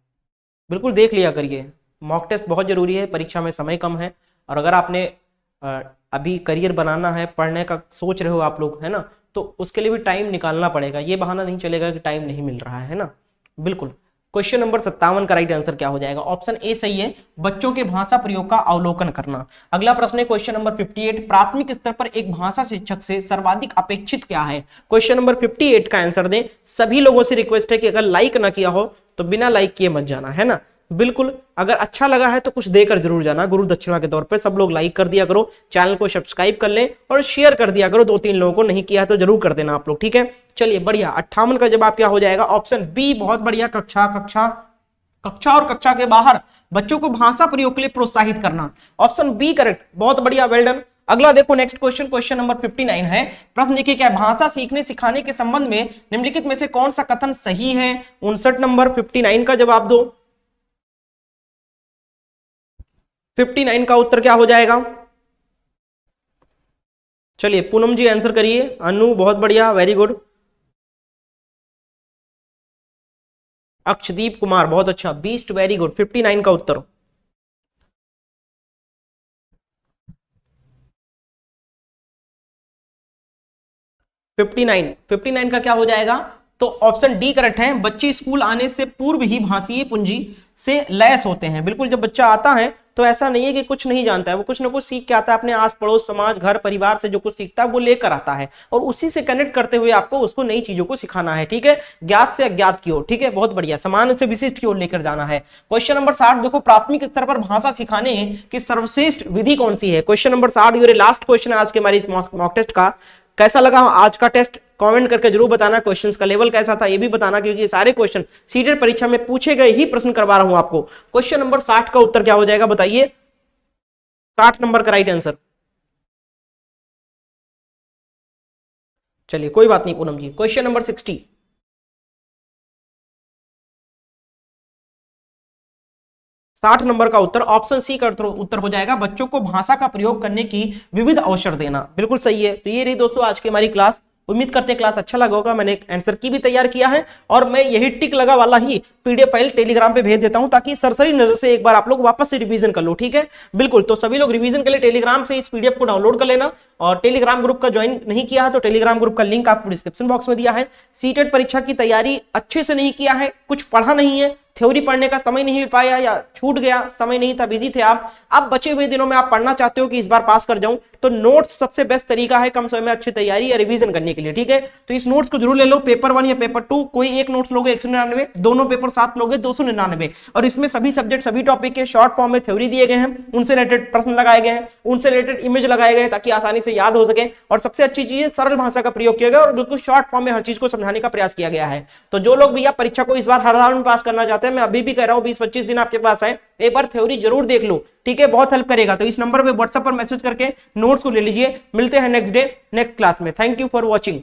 बिल्कुल देख लिया करिए, मॉक टेस्ट बहुत जरूरी है, परीक्षा में समय कम है। और अगर आपने अभी करियर बनाना है, पढ़ने का सोच रहे हो आप लोग, है ना, तो उसके लिए भी टाइम निकालना पड़ेगा, ये बहाना नहीं चलेगा कि टाइम नहीं मिल रहा है ना। बिल्कुल। क्वेश्चन नंबर 57 का राइट आंसर क्या हो जाएगा? ऑप्शन ए सही है, बच्चों के भाषा प्रयोग का अवलोकन करना। अगला प्रश्न है क्वेश्चन नंबर 58, प्राथमिक स्तर पर एक भाषा शिक्षक से सर्वाधिक अपेक्षित क्या है? क्वेश्चन नंबर 58 का आंसर दें। सभी लोगों से रिक्वेस्ट है कि अगर लाइक ना किया हो तो बिना लाइक किए मत जाना, है ना। बिल्कुल, अगर अच्छा लगा है तो कुछ देकर जरूर जाना, गुरु दक्षिणा के तौर पे। सब लोग लाइक कर दिया करो, चैनल को सब्सक्राइब कर ले और शेयर कर दिया करो, 2-3 लोगों को, नहीं किया तो जरूर कर देना आप लोग, ठीक है। चलिए बढ़िया, 58 का जवाब क्या हो जाएगा? ऑप्शन बी, बहुत बढ़िया, कक्षा और कक्षा के बाहर बच्चों को भाषा प्रयोग के लिए प्रोत्साहित करना। ऑप्शन बी करेक्ट, बहुत बढ़िया, वेल डन। अगला देखो नेक्स्ट क्वेश्चन, क्वेश्चन नंबर 59 है। प्रश्न देखिए क्या, भाषा सीखने सिखाने के संबंध में निम्नलिखित में से कौन सा कथन सही है? 59 नंबर 59 का जवाब दो। 59 का उत्तर क्या हो जाएगा? चलिए पूनम जी आंसर करिए। अनु बहुत बढ़िया, वेरी गुड। अक्षदीप कुमार बहुत अच्छा, बीस्ट, वेरी गुड। 59 का उत्तर 59 का क्या हो जाएगा? तो ऑप्शन डी करेक्ट है, बच्चे स्कूल आने से पूर्व ही भाषीय पूंजी से लैस होते हैं। बिल्कुल, जब बच्चा आता है तो ऐसा नहीं है कि कुछ नहीं जानता है, वो कुछ ना कुछ सीख के आता है, अपने आस पड़ोस, समाज, घर परिवार से जो कुछ सीखता है वो लेकर आता है, और उसी से कनेक्ट करते हुए आपको उसको नई चीजों को सिखाना है, ठीक है। ज्ञात से अज्ञात की ओर, ठीक है, बहुत बढ़िया, सामान्य से विशिष्ट की ओर लेकर जाना है। क्वेश्चन नंबर 60 देखो, प्राथमिक स्तर पर भाषा सिखाने की सर्वश्रेष्ठ विधि कौन सी है? क्वेश्चन नंबर 60 ये लास्ट क्वेश्चन है आज के हमारे मॉक टेस्ट का। कैसा लगा आज का टेस्ट? कमेंट करके जरूर बताना। क्वेश्चंस का लेवल कैसा था ये भी बताना, क्योंकि सारे क्वेश्चन सीटेट परीक्षा में पूछे गए ही प्रश्न करवा रहा हूं आपको। क्वेश्चन नंबर 60 का उत्तर क्या हो जाएगा बताइए? 60 नंबर का राइट आंसर। चलिए कोई बात नहीं पूनम जी। क्वेश्चन नंबर 60, 60 नंबर का उत्तर ऑप्शन सी का उत्तर हो जाएगा, बच्चों को भाषा का प्रयोग करने की विविध अवसर देना। बिल्कुल सही है। तो ये रही दोस्तों आज की हमारी क्लास। उम्मीद करते हैं क्लास अच्छा लगा होगा। मैंने एक आंसर की भी तैयार किया है, और मैं यही टिक लगा वाला ही पीडीएफ फाइल टेलीग्राम पे भेज देता हूं, ताकि सरसरी नजर से एक बार आप लोग वापस से रिवीजन कर लो, ठीक है। बिल्कुल, तो सभी लोग रिवीजन के लिए टेलीग्राम से इस पीडीएफ को डाउनलोड कर लेना, और टेलीग्राम ग्रुप का ज्वाइन नहीं किया है तो टेलीग्राम ग्रुप का लिंक आपको डिस्क्रिप्शन बॉक्स में दिया है। सीटेट परीक्षा की तैयारी अच्छे से नहीं किया है, कुछ पढ़ा नहीं है, थ्योरी पढ़ने का समय नहीं मिल पाया या छूट गया, समय नहीं था, बिजी थे आप, अब बचे हुए दिनों में आप पढ़ना चाहते हो कि इस बार पास कर जाऊं, तो नोट्स सबसे बेस्ट तरीका है कम समय में अच्छी तैयारी या रिवीजन करने के लिए, ठीक है। तो इस नोट्स को जरूर ले लो, पेपर 1 या पेपर 2, कोई एक नोट्स लोगे 199, दोनों पेपर साथ लोगे 299, और इसमें सभी सब्जेक्ट सभी टॉपिक के शॉर्ट फॉर्म में थ्योरी दिए गए हैं, उनसे रिलेटेड प्रश्न लगाए गए हैं, उनसे रिलेटेड इमेज लगाए गए ताकि आसानी से याद हो सके, और सबसे अच्छी चीज है सरल भाषा का प्रयोग किया गया और बिल्कुल शॉर्ट फॉर्म में हर चीज को समझाने का प्रयास किया गया है। तो जो लोग भैया परीक्षा को इस बार हर हाल में पास करना चाहते हैं, मैं अभी भी कह रहा हूं 20-25 दिन आपके पास है, एक बार थ्योरी जरूर देख लो, ठीक है, बहुत हेल्प करेगा। तो इस नंबर पे व्हाट्सएप पर मैसेज करके नोट्स को ले लीजिए। मिलते हैं नेक्स्ट डे नेक्स्ट क्लास में। Thank you for watching.